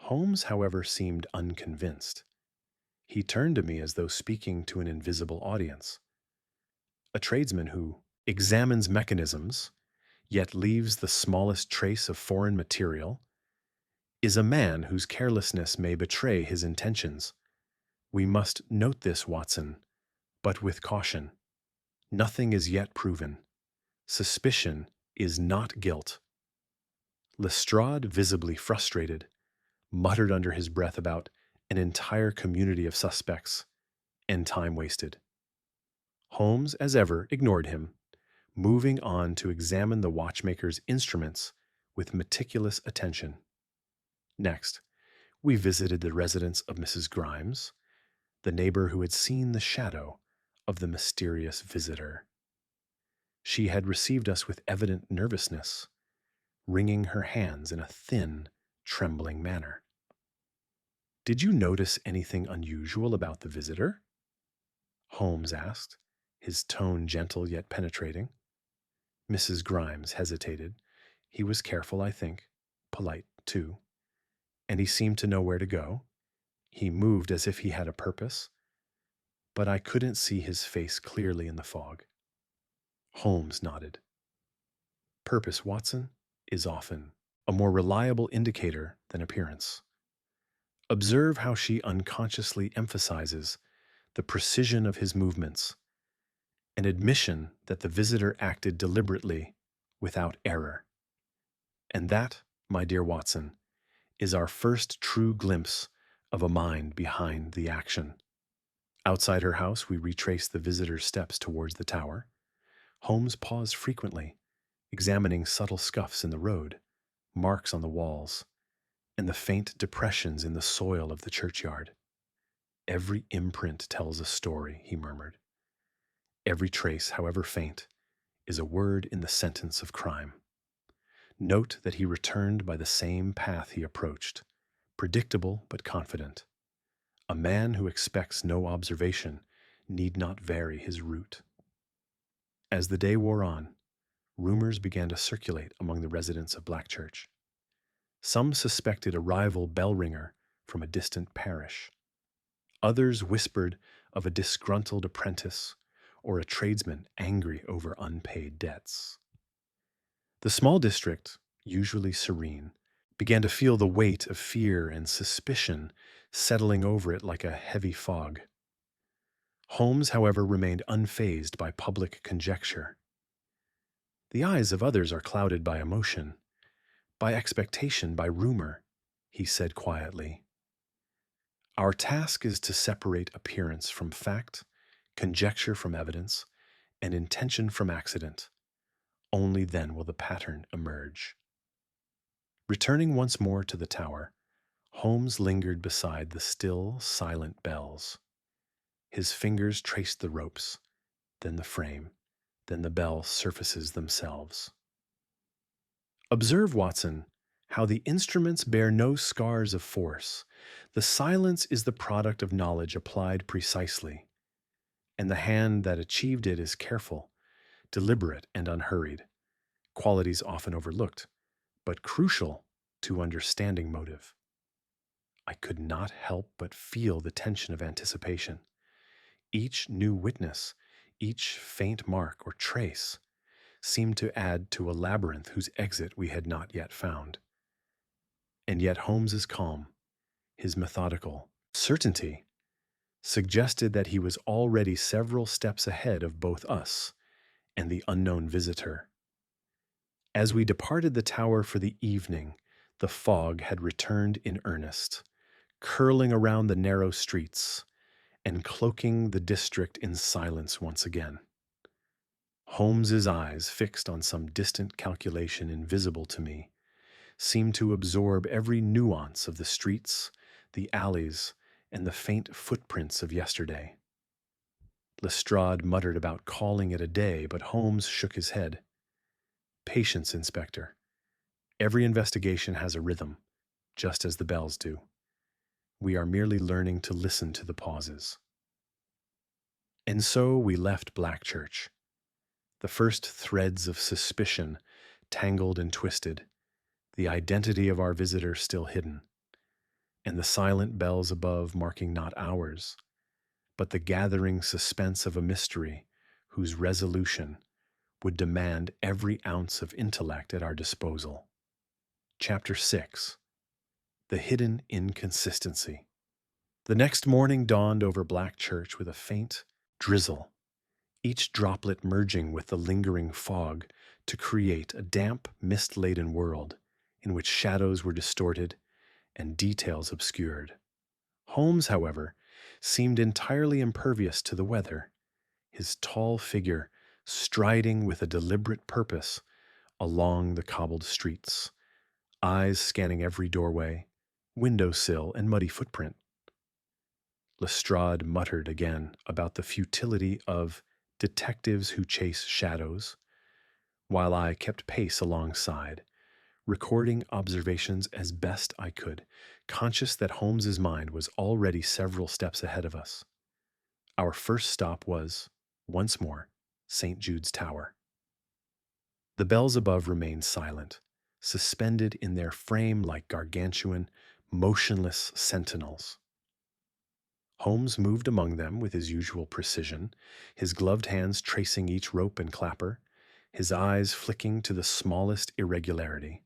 Holmes, however, seemed unconvinced. He turned to me as though speaking to an invisible audience. A tradesman who examines mechanisms, yet leaves the smallest trace of foreign material, is a man whose carelessness may betray his intentions. We must note this, Watson, but with caution. Nothing is yet proven. Suspicion is not guilt. Lestrade, visibly frustrated, muttered under his breath about an entire community of suspects and time wasted. Holmes, as ever, ignored him, moving on to examine the watchmaker's instruments with meticulous attention. Next, we visited the residence of Mrs. Grimes, the neighbor who had seen the shadow of the mysterious visitor. She had received us with evident nervousness, wringing her hands in a thin, trembling manner. "Did you notice anything unusual about the visitor?" Holmes asked, his tone gentle yet penetrating. Mrs. Grimes hesitated. He was careful, I think, polite, too, and he seemed to know where to go. He moved as if he had a purpose, but I couldn't see his face clearly in the fog. Holmes nodded. Purpose, Watson, is often a more reliable indicator than appearance. Observe how she unconsciously emphasizes the precision of his movements, an admission that the visitor acted deliberately, without error. And that, my dear Watson, is our first true glimpse of a mind behind the action. Outside her house, we retraced the visitor's steps towards the tower. Holmes paused frequently, examining subtle scuffs in the road, marks on the walls, and the faint depressions in the soil of the churchyard. "Every imprint tells a story," he murmured. "Every trace, however faint, is a word in the sentence of crime. Note that he returned by the same path he approached, predictable but confident. A man who expects no observation need not vary his route." As the day wore on, rumors began to circulate among the residents of Blackchurch. Some suspected a rival bell ringer from a distant parish. Others whispered of a disgruntled apprentice or a tradesman angry over unpaid debts. The small district, usually serene, began to feel the weight of fear and suspicion settling over it like a heavy fog. Holmes, however, remained unfazed by public conjecture. "The eyes of others are clouded by emotion, by expectation, by rumor," he said quietly. "Our task is to separate appearance from fact, conjecture from evidence, and intention from accident. Only then will the pattern emerge." Returning once more to the tower, Holmes lingered beside the still, silent bells. His fingers traced the ropes, then the frame, then the bell surfaces themselves. Observe, Watson, how the instruments bear no scars of force. The silence is the product of knowledge applied precisely, and the hand that achieved it is careful, deliberate, and unhurried, qualities often overlooked, but crucial to understanding motive. I could not help but feel the tension of anticipation. Each new witness, each faint mark or trace, seemed to add to a labyrinth whose exit we had not yet found. And yet Holmes's calm, his methodical certainty, suggested that he was already several steps ahead of both us and the unknown visitor. As we departed the tower for the evening, the fog had returned in earnest, curling around the narrow streets and cloaking the district in silence once again. Holmes's eyes, fixed on some distant calculation invisible to me, seemed to absorb every nuance of the streets, the alleys, and the faint footprints of yesterday. Lestrade muttered about calling it a day, but Holmes shook his head. "Patience, Inspector. Every investigation has a rhythm, just as the bells do. We are merely learning to listen to the pauses." And so we left Blackchurch. The first threads of suspicion tangled and twisted, the identity of our visitor still hidden, and the silent bells above marking not ours, but the gathering suspense of a mystery whose resolution would demand every ounce of intellect at our disposal. Chapter 6. The Hidden Inconsistency. The next morning dawned over Blackchurch with a faint drizzle, each droplet merging with the lingering fog to create a damp, mist-laden world in which shadows were distorted and details obscured. Holmes, however, seemed entirely impervious to the weather, his tall figure striding with a deliberate purpose along the cobbled streets, eyes scanning every doorway, window-sill, and muddy footprint. Lestrade muttered again about the futility of detectives who chase shadows, while I kept pace alongside, recording observations as best I could, conscious that Holmes's mind was already several steps ahead of us. Our first stop was, once more, St. Jude's Tower. The bells above remained silent, suspended in their frame like gargantuan, motionless sentinels. Holmes moved among them with his usual precision, his gloved hands tracing each rope and clapper, his eyes flicking to the smallest irregularity.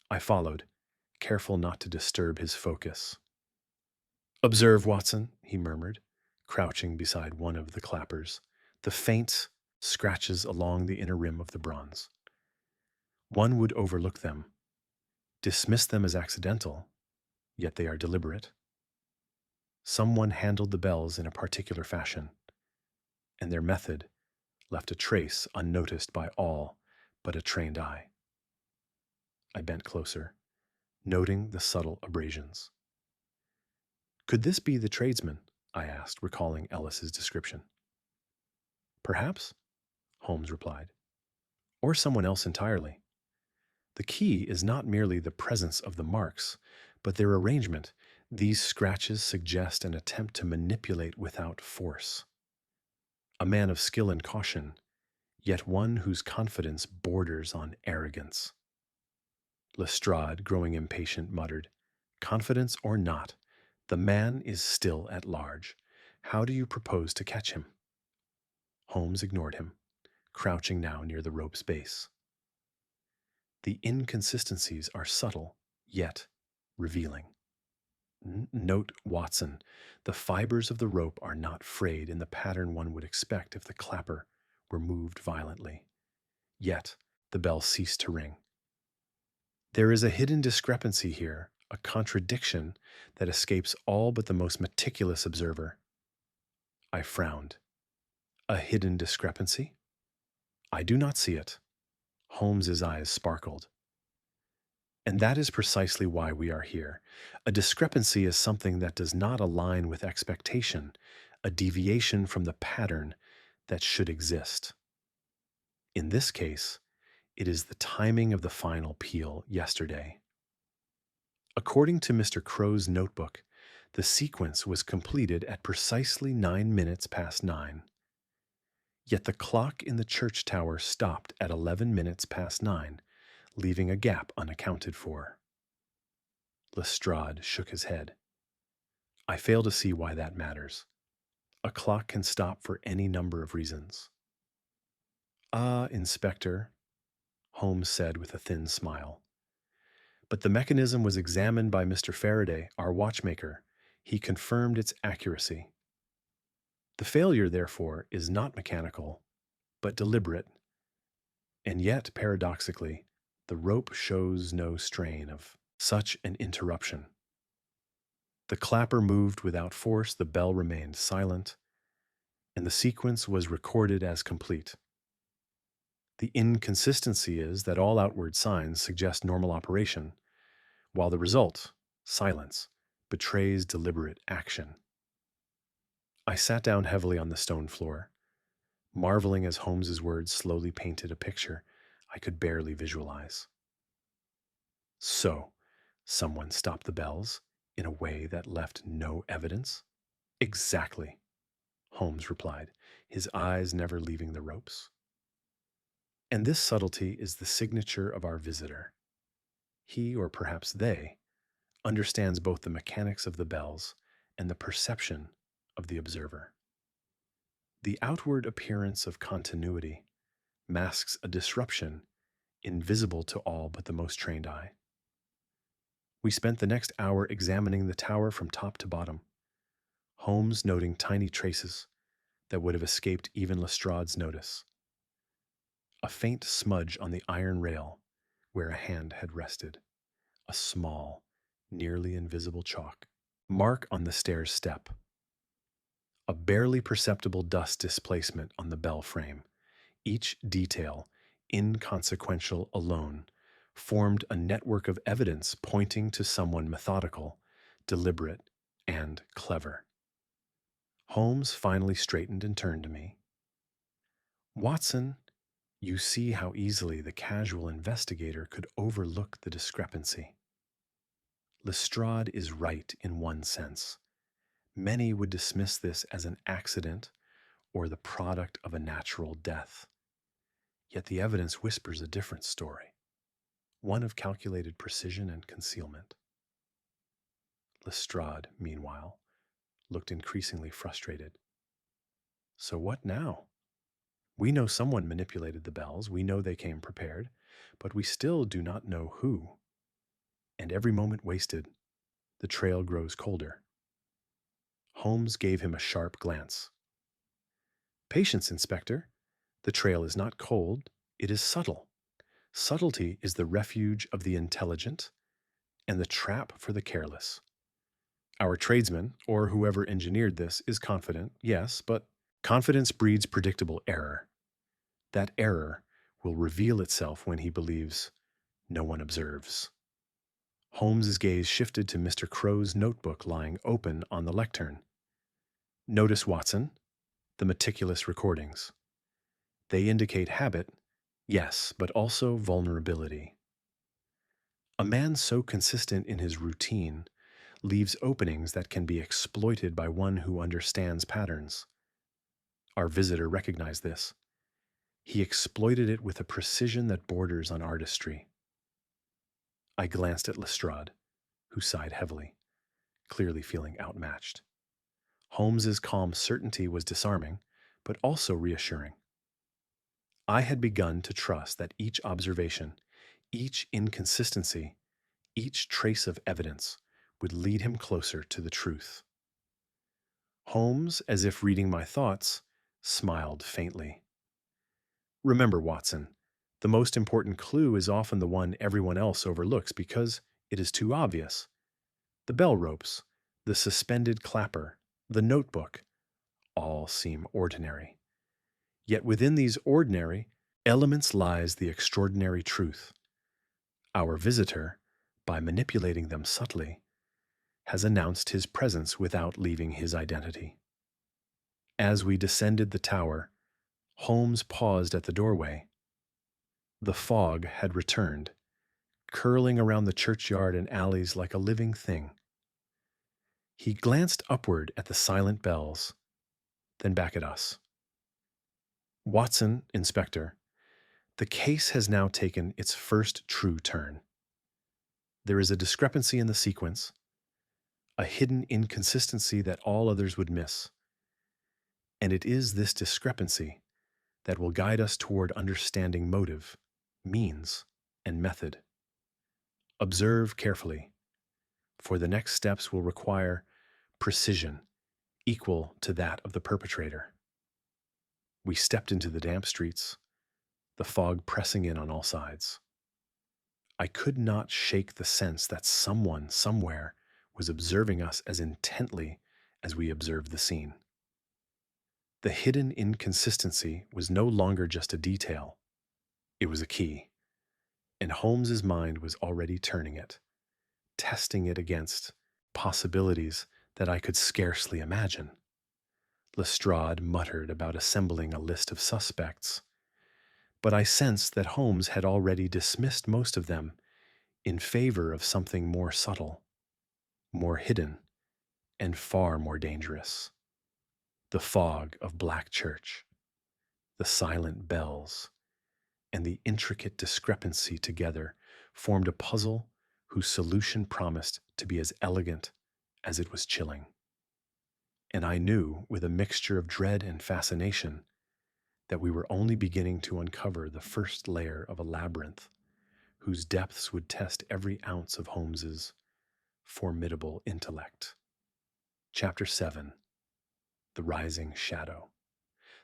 I followed, careful not to disturb his focus. "Observe, Watson," he murmured, crouching beside one of the clappers, the faint scratches along the inner rim of the bronze. One would overlook them, dismiss them as accidental, yet they are deliberate. Someone handled the bells in a particular fashion, and their method left a trace unnoticed by all but a trained eye. I bent closer, noting the subtle abrasions. "Could this be the tradesman?" I asked, recalling Ellis's description. "Perhaps," Holmes replied, "or someone else entirely. The key is not merely the presence of the marks, but their arrangement. These scratches suggest an attempt to manipulate without force. A man of skill and caution, yet one whose confidence borders on arrogance." Lestrade, growing impatient, muttered, "Confidence or not, the man is still at large. How do you propose to catch him?" Holmes ignored him, crouching now near the rope's base. "The inconsistencies are subtle, yet revealing. Note, Watson, the fibers of the rope are not frayed in the pattern one would expect if the clapper were moved violently. Yet the bell ceased to ring. There is a hidden discrepancy here, a contradiction that escapes all but the most meticulous observer." I frowned. "A hidden discrepancy? I do not see it." Holmes's eyes sparkled. "And that is precisely why we are here. A discrepancy is something that does not align with expectation, a deviation from the pattern that should exist. In this case, it is the timing of the final peal yesterday. According to Mr. Crow's notebook, the sequence was completed at precisely 9 minutes past 9. Yet the clock in the church tower stopped at 11 minutes past 9, leaving a gap unaccounted for." Lestrade shook his head. "I fail to see why that matters. A clock can stop for any number of reasons." "Ah, Inspector," Holmes said with a thin smile. "But the mechanism was examined by Mr. Faraday, our watchmaker. He confirmed its accuracy. The failure, therefore, is not mechanical, but deliberate. And yet, paradoxically, the rope shows no strain of such an interruption. The clapper moved without force, the bell remained silent, and the sequence was recorded as complete. The inconsistency is that all outward signs suggest normal operation, while the result, silence, betrays deliberate action." I sat down heavily on the stone floor, marveling as Holmes's words slowly painted a picture I could barely visualize. "So, someone stopped the bells in a way that left no evidence?" "Exactly," Holmes replied, his eyes never leaving the ropes. "And this subtlety is the signature of our visitor. He, or perhaps they, understands both the mechanics of the bells and the perception of the observer." The outward appearance of continuity masks a disruption invisible to all but the most trained eye. We spent the next hour examining the tower from top to bottom, Holmes noting tiny traces that would have escaped even Lestrade's notice. A faint smudge on the iron rail where a hand had rested, a small, nearly invisible chalk mark on the stairs step, a barely perceptible dust displacement on the bell frame. Each detail, inconsequential alone, formed a network of evidence pointing to someone methodical, deliberate, and clever. Holmes finally straightened and turned to me. "Watson, you see how easily the casual investigator could overlook the discrepancy. Lestrade is right in one sense. Many would dismiss this as an accident or the product of a natural death. Yet the evidence whispers a different story, one of calculated precision and concealment." Lestrade, meanwhile, looked increasingly frustrated. "So what now? We know someone manipulated the bells, we know they came prepared, but we still do not know who. And every moment wasted, the trail grows colder." Holmes gave him a sharp glance. "Patience, Inspector. The trail is not cold, it is subtle. Subtlety is the refuge of the intelligent and the trap for the careless. Our tradesman, or whoever engineered this, is confident, yes, but confidence breeds predictable error. That error will reveal itself when he believes no one observes." Holmes's gaze shifted to Mr. Crow's notebook lying open on the lectern. "Notice, Watson, the meticulous recordings. They indicate habit, yes, but also vulnerability. A man so consistent in his routine leaves openings that can be exploited by one who understands patterns. Our visitor recognized this. He exploited it with a precision that borders on artistry." I glanced at Lestrade, who sighed heavily, clearly feeling outmatched. Holmes's calm certainty was disarming, but also reassuring. I had begun to trust that each observation, each inconsistency, each trace of evidence would lead him closer to the truth. Holmes, as if reading my thoughts, smiled faintly. "Remember, Watson, the most important clue is often the one everyone else overlooks because it is too obvious. The bell ropes, the suspended clapper, the notebook, all seem ordinary. Yet within these ordinary elements lies the extraordinary truth. Our visitor, by manipulating them subtly, has announced his presence without leaving his identity." As we descended the tower, Holmes paused at the doorway. The fog had returned, curling around the churchyard and alleys like a living thing. He glanced upward at the silent bells, then back at us. "Watson, Inspector, the case has now taken its first true turn. There is a discrepancy in the sequence, a hidden inconsistency that all others would miss. And it is this discrepancy that will guide us toward understanding motive, means, and method. Observe carefully, for the next steps will require precision equal to that of the perpetrator." We stepped into the damp streets, the fog pressing in on all sides. I could not shake the sense that someone, somewhere, was observing us as intently as we observed the scene. The hidden inconsistency was no longer just a detail. It was a key, and Holmes's mind was already turning it, testing it against possibilities that I could scarcely imagine. Lestrade muttered about assembling a list of suspects, but I sensed that Holmes had already dismissed most of them in favor of something more subtle, more hidden, and far more dangerous. The fog of Blackchurch, the silent bells, and the intricate discrepancy together formed a puzzle whose solution promised to be as elegant as it was chilling. and I knew, with a mixture of dread and fascination, that we were only beginning to uncover the first layer of a labyrinth whose depths would test every ounce of Holmes's formidable intellect. Chapter 7. The Rising Shadow.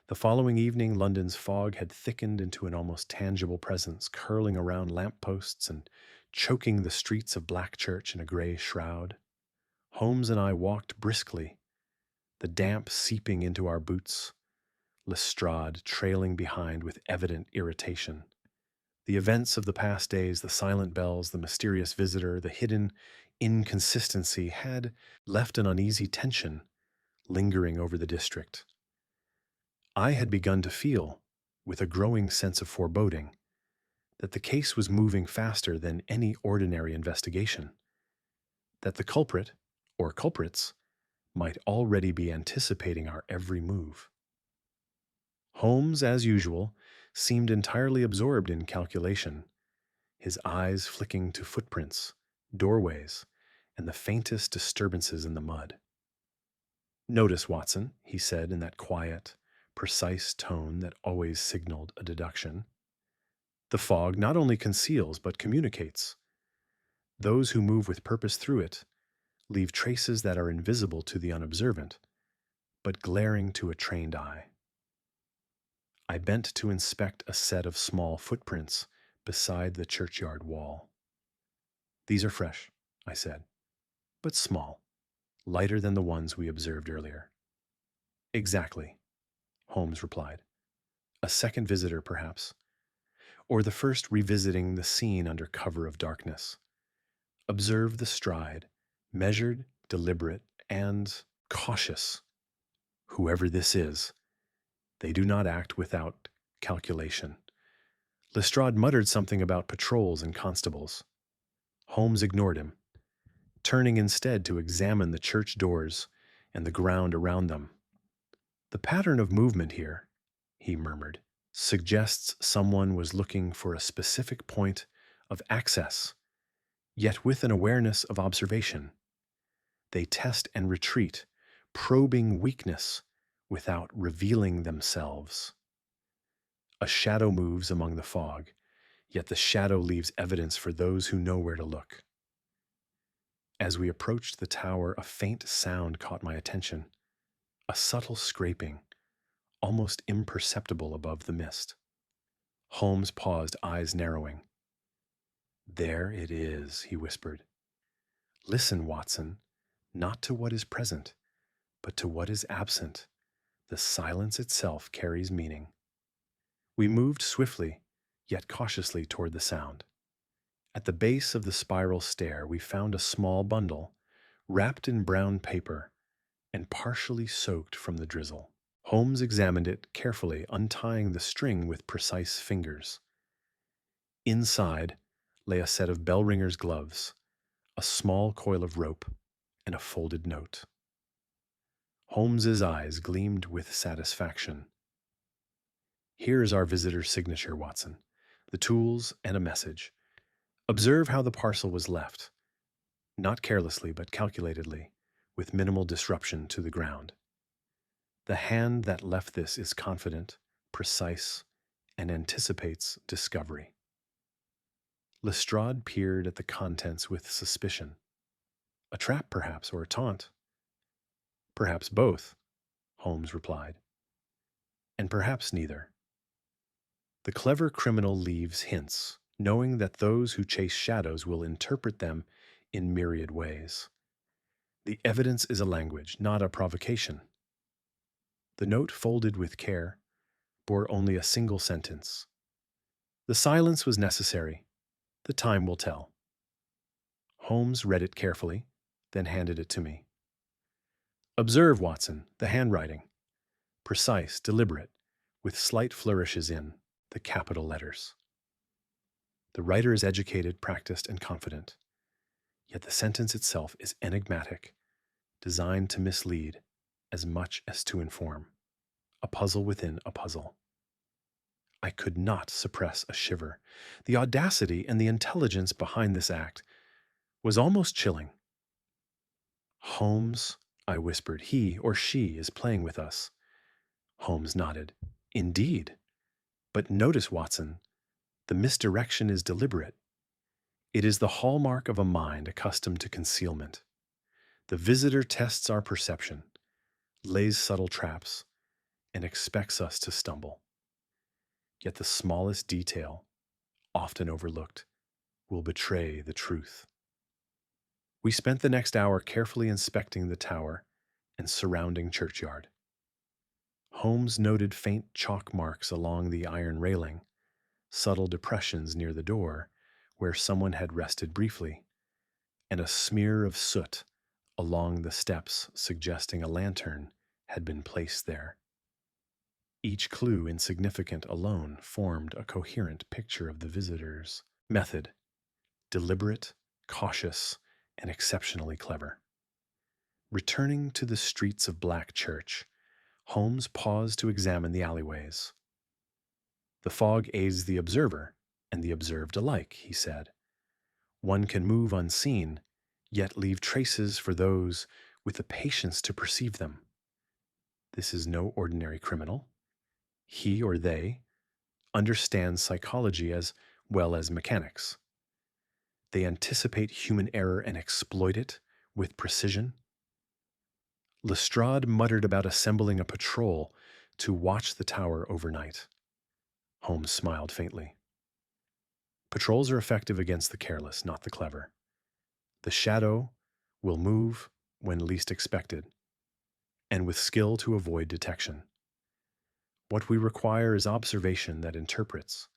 The following evening, London's fog had thickened into an almost tangible presence, curling around lampposts and choking the streets of Blackchurch in a gray shroud. Holmes and I walked briskly, the damp seeping into our boots, Lestrade trailing behind with evident irritation. The events of the past days, the silent bells, the mysterious visitor, the hidden inconsistency had left an uneasy tension lingering over the district. I had begun to feel, with a growing sense of foreboding, that the case was moving faster than any ordinary investigation, that the culprit, or culprits, might already be anticipating our every move. Holmes, as usual, seemed entirely absorbed in calculation, his eyes flicking to footprints, doorways, and the faintest disturbances in the mud. "Notice, Watson," he said in that quiet, precise tone that always signaled a deduction. "The fog not only conceals but communicates. Those who move with purpose through it leave traces that are invisible to the unobservant, but glaring to a trained eye." I bent to inspect a set of small footprints beside the churchyard wall. "These are fresh," I said, "but small, lighter than the ones we observed earlier." "Exactly," Holmes replied. "A second visitor, perhaps, or the first revisiting the scene under cover of darkness. Observe the stride, measured, deliberate, and cautious. Whoever this is, they do not act without calculation." Lestrade muttered something about patrols and constables. Holmes ignored him, turning instead to examine the church doors and the ground around them. "The pattern of movement here," he murmured, "suggests someone was looking for a specific point of access, yet with an awareness of observation. They test and retreat, probing weakness without revealing themselves. A shadow moves among the fog, yet the shadow leaves evidence for those who know where to look." As we approached the tower, a faint sound caught my attention, a subtle scraping, almost imperceptible above the mist. Holmes paused, eyes narrowing. "There it is," he whispered. "Listen, Watson, not to what is present, but to what is absent. The silence itself carries meaning." We moved swiftly, yet cautiously toward the sound. At the base of the spiral stair, we found a small bundle, wrapped in brown paper and partially soaked from the drizzle. Holmes examined it carefully, untying the string with precise fingers. Inside lay a set of bell ringer's gloves, a small coil of rope, and a folded note. Holmes's eyes gleamed with satisfaction. "Here's our visitor's signature, Watson, the tools and a message. Observe how the parcel was left, not carelessly but calculatedly, with minimal disruption to the ground. The hand that left this is confident, precise, and anticipates discovery." Lestrade peered at the contents with suspicion. "A trap, perhaps, or a taunt?" "Perhaps both," Holmes replied. "And perhaps neither. The clever criminal leaves hints, knowing that those who chase shadows will interpret them in myriad ways. The evidence is a language, not a provocation." The note, folded with care, bore only a single sentence. "The silence was necessary. The time will tell." Holmes read it carefully, then handed it to me. "Observe, Watson, the handwriting. Precise, deliberate, with slight flourishes in the capital letters. The writer is educated, practiced, and confident. Yet the sentence itself is enigmatic, designed to mislead as much as to inform. A puzzle within a puzzle." I could not suppress a shiver. The audacity and the intelligence behind this act was almost chilling. "Holmes," I whispered. He or she is playing with us. Holmes nodded. Indeed. But notice, Watson, the misdirection is deliberate. It is the hallmark of a mind accustomed to concealment. The visitor tests our perception, lays subtle traps, and expects us to stumble. Yet the smallest detail, often overlooked, will betray the truth. We spent the next hour carefully inspecting the tower and surrounding churchyard. Holmes noted faint chalk marks along the iron railing, subtle depressions near the door where someone had rested briefly, and a smear of soot along the steps suggesting a lantern had been placed there. Each clue, insignificant alone, formed a coherent picture of the visitor's method: deliberate, cautious, and exceptionally clever. Returning to the streets of Blackchurch, Holmes paused to examine the alleyways. The fog aids the observer and the observed alike, he said. One can move unseen, yet leave traces for those with the patience to perceive them. This is no ordinary criminal. He or they understands psychology as well as mechanics. They anticipate human error and exploit it with precision. Lestrade muttered about assembling a patrol to watch the tower overnight. Holmes smiled faintly. Patrols are effective against the careless, not the clever. The shadow will move when least expected, and with skill to avoid detection. What we require is observation that interprets,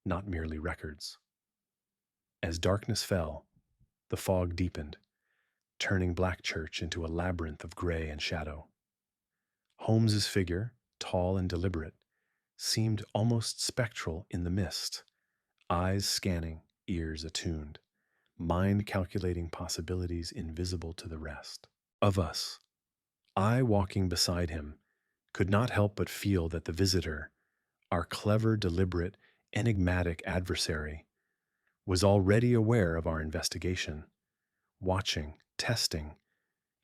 not merely records. As darkness fell, the fog deepened, turning Blackchurch into a labyrinth of gray and shadow. Holmes's figure, tall and deliberate, seemed almost spectral in the mist, eyes scanning, ears attuned, mind calculating possibilities invisible to the rest. Of us, I, walking beside him, could not help but feel that the visitor, our clever, deliberate, enigmatic adversary, was already aware of our investigation, watching, testing,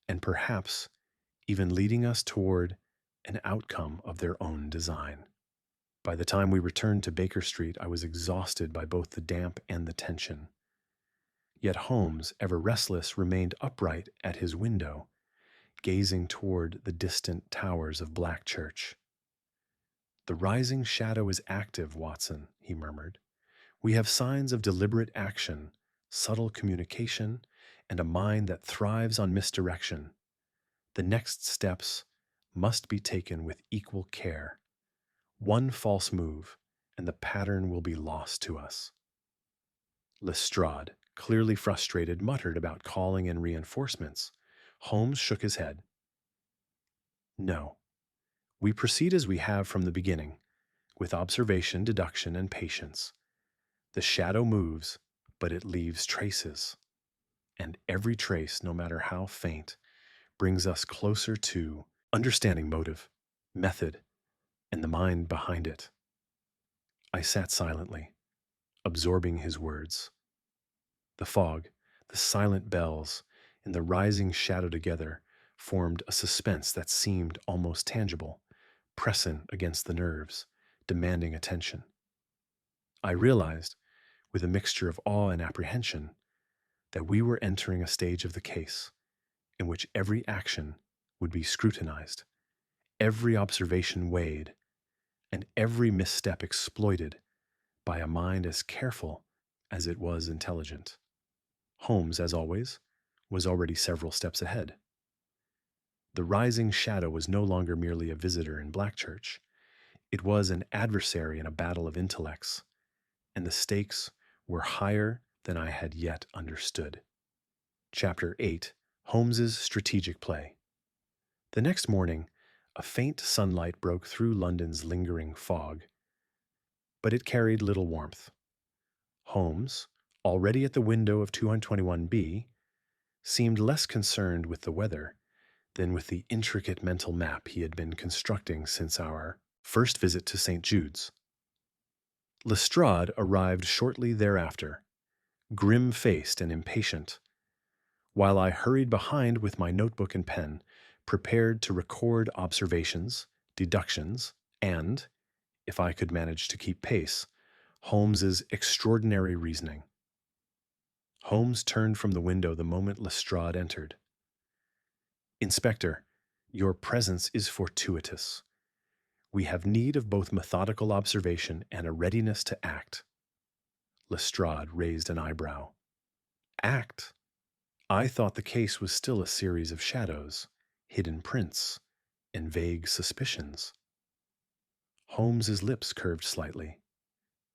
and perhaps even leading us toward an outcome of their own design. By the time we returned to Baker Street, I was exhausted by both the damp and the tension. Yet Holmes, ever restless, remained upright at his window, gazing toward the distant towers of Blackchurch. The rising shadow is active, Watson, he murmured. We have signs of deliberate action, subtle communication, and a mind that thrives on misdirection. The next steps must be taken with equal care. One false move, and the pattern will be lost to us. Lestrade, clearly frustrated, muttered about calling in reinforcements. Holmes shook his head. No. We proceed as we have from the beginning, with observation, deduction, and patience. The shadow moves, but it leaves traces. And every trace, no matter how faint, brings us closer to understanding motive, method, and the mind behind it. I sat silently, absorbing his words. The fog, the silent bells, and the rising shadow together formed a suspense that seemed almost tangible, pressing against the nerves, demanding attention. I realized, with a mixture of awe and apprehension, that we were entering a stage of the case in which every action would be scrutinized, every observation weighed, and every misstep exploited by a mind as careful as it was intelligent. Holmes, as always, was already several steps ahead. The rising shadow was no longer merely a visitor in Blackchurch. It was an adversary in a battle of intellects, and the stakes were higher than I had yet understood. Chapter 8: Holmes's Strategic Play. The next morning, a faint sunlight broke through London's lingering fog, but it carried little warmth. Holmes, already at the window of 221B, seemed less concerned with the weather than with the intricate mental map he had been constructing since our first visit to St. Jude's. Lestrade arrived shortly thereafter, grim-faced and impatient, while I hurried behind with my notebook and pen, prepared to record observations, deductions, and, if I could manage to keep pace, Holmes's extraordinary reasoning. Holmes turned from the window the moment Lestrade entered. "Inspector, your presence is fortuitous. We have need of both methodical observation and a readiness to act." Lestrade raised an eyebrow. Act? I thought the case was still a series of shadows, hidden prints, and vague suspicions. Holmes's lips curved slightly.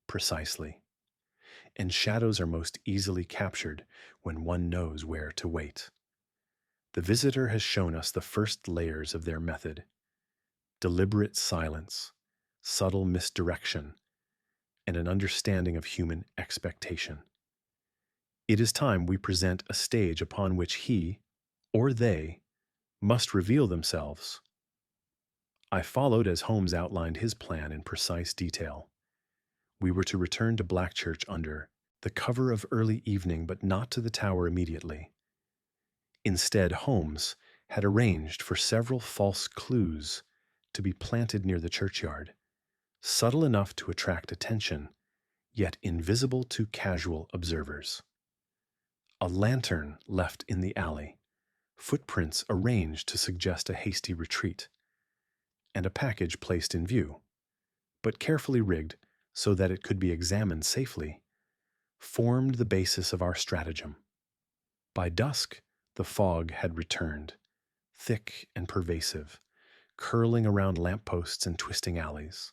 Precisely. And shadows are most easily captured when one knows where to wait. The visitor has shown us the first layers of their method: deliberate silence, subtle misdirection, and an understanding of human expectation. It is time we present a stage upon which he, or they, must reveal themselves. I followed as Holmes outlined his plan in precise detail. We were to return to Blackchurch under the cover of early evening, but not to the tower immediately. Instead, Holmes had arranged for several false clues to be planted near the churchyard, subtle enough to attract attention, yet invisible to casual observers. A lantern left in the alley, footprints arranged to suggest a hasty retreat, and a package placed in view, but carefully rigged so that it could be examined safely, formed the basis of our stratagem. By dusk, the fog had returned, thick and pervasive, curling around lampposts and twisting alleys.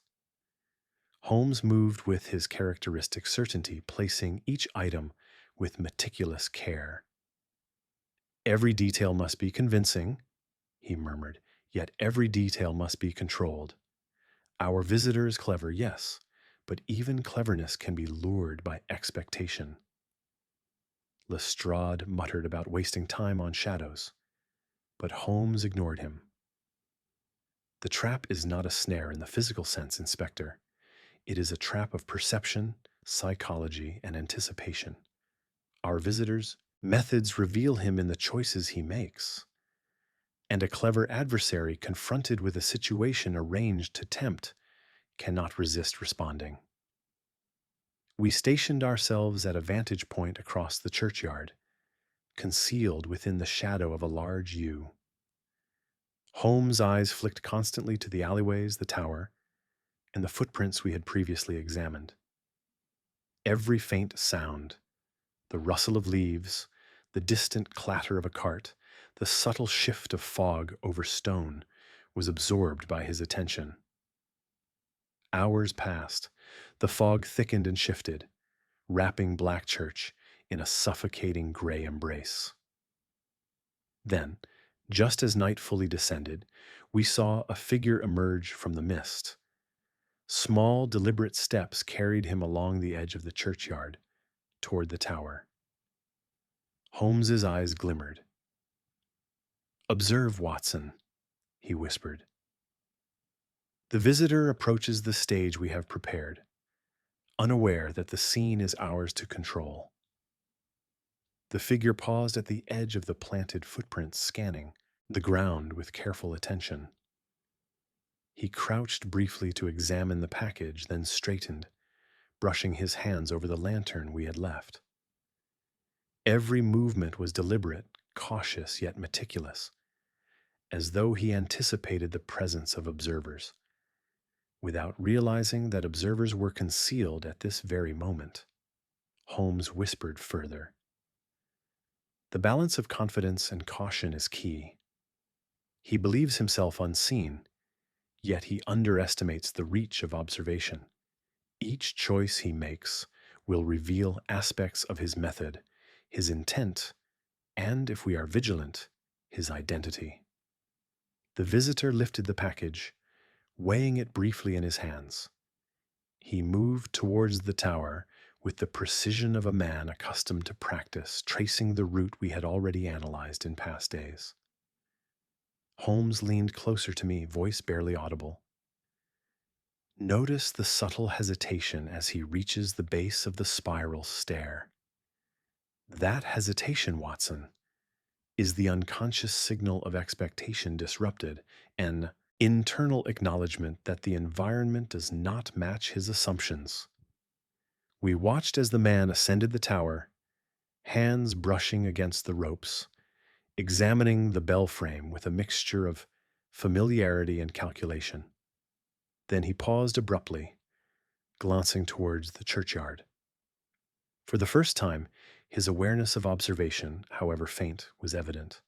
Holmes moved with his characteristic certainty, placing each item with meticulous care. "Every detail must be convincing," he murmured, "yet every detail must be controlled. Our visitor is clever, yes, but even cleverness can be lured by expectation." Lestrade muttered about wasting time on shadows, but Holmes ignored him. "The trap is not a snare in the physical sense, Inspector. It is a trap of perception, psychology, and anticipation. Our visitor's methods reveal him in the choices he makes, and a clever adversary confronted with a situation arranged to tempt cannot resist responding." We stationed ourselves at a vantage point across the churchyard, concealed within the shadow of a large yew. Holmes' eyes flicked constantly to the alleyways, the tower, and the footprints we had previously examined. Every faint sound, the rustle of leaves, the distant clatter of a cart, the subtle shift of fog over stone, was absorbed by his attention. Hours passed. The fog thickened and shifted, wrapping Blackchurch in a suffocating gray embrace. Then, just as night fully descended, we saw a figure emerge from the mist. Small, deliberate steps carried him along the edge of the churchyard, toward the tower. Holmes's eyes glimmered. "Observe, Watson," he whispered. "The visitor approaches the stage we have prepared, unaware that the scene is ours to control." The figure paused at the edge of the planted footprints, scanning the ground with careful attention. He crouched briefly to examine the package, then straightened, brushing his hands over the lantern we had left. Every movement was deliberate, cautious, yet meticulous, as though he anticipated the presence of observers, without realizing that observers were concealed at this very moment. Holmes whispered further. "The balance of confidence and caution is key. He believes himself unseen, yet he underestimates the reach of observation. Each choice he makes will reveal aspects of his method, his intent, and, if we are vigilant, his identity." The visitor lifted the package, weighing it briefly in his hands. He moved towards the tower with the precision of a man accustomed to practice, tracing the route we had already analyzed in past days. Holmes leaned closer to me, voice barely audible. "Notice the subtle hesitation as he reaches the base of the spiral stair. That hesitation, Watson, Is the unconscious signal of expectation disrupted, an internal acknowledgement that the environment does not match his assumptions? We watched as the man ascended the tower, hands brushing against the ropes, examining the bell frame with a mixture of familiarity and calculation. Then he paused abruptly, glancing towards the churchyard. For the first time, his awareness of observation, however faint, was evident.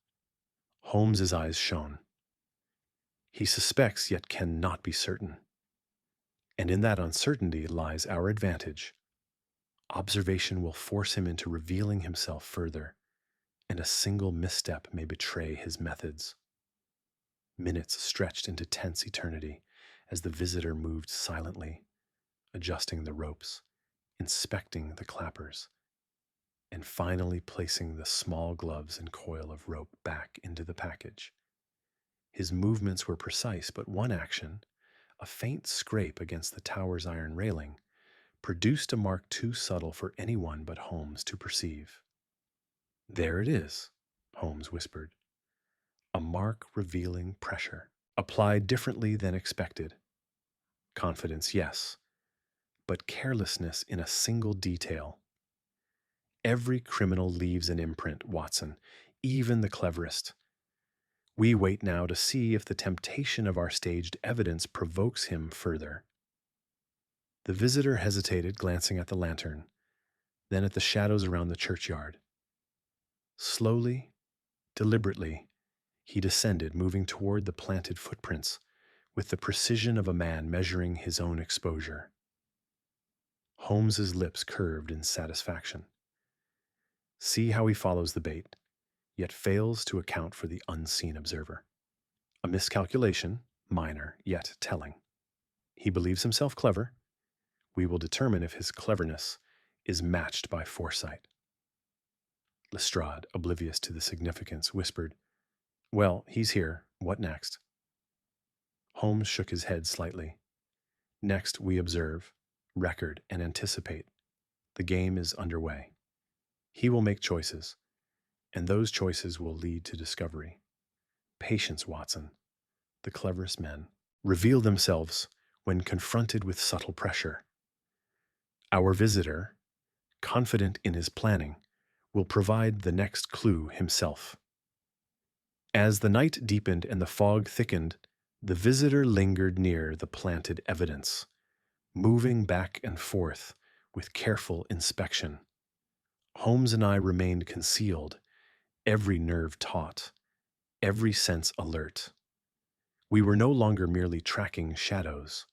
Holmes's eyes shone. He suspects yet cannot be certain. And in that uncertainty lies our advantage. Observation will force him into revealing himself further, and a single misstep may betray his methods. Minutes stretched into tense eternity as the visitor moved silently, adjusting the ropes, inspecting the clappers, and finally placing the small gloves and coil of rope back into the package. His movements were precise, but one action, a faint scrape against the tower's iron railing, produced a mark too subtle for anyone but Holmes to perceive. "There it is," Holmes whispered. "A mark revealing pressure, applied differently than expected. Confidence, yes, but carelessness in a single detail. Every criminal leaves an imprint, Watson, even the cleverest. We wait now to see if the temptation of our staged evidence provokes him further." The visitor hesitated, glancing at the lantern, then at the shadows around the churchyard. Slowly, deliberately, he descended, moving toward the planted footprints with the precision of a man measuring his own exposure. Holmes's lips curved in satisfaction. See how he follows the bait, yet fails to account for the unseen observer. A miscalculation, minor, yet telling. He believes himself clever. We will determine if his cleverness is matched by foresight. Lestrade, oblivious to the significance, whispered, "Well, he's here. What next?" Holmes shook his head slightly. "Next, we observe, record, and anticipate. The game is underway. He will make choices, and those choices will lead to discovery. Patience, Watson. The cleverest men reveal themselves when confronted with subtle pressure. Our visitor, confident in his planning, will provide the next clue himself." As the night deepened and the fog thickened, the visitor lingered near the planted evidence, moving back and forth with careful inspection. Holmes and I remained concealed, every nerve taut, every sense alert. We were no longer merely tracking shadows.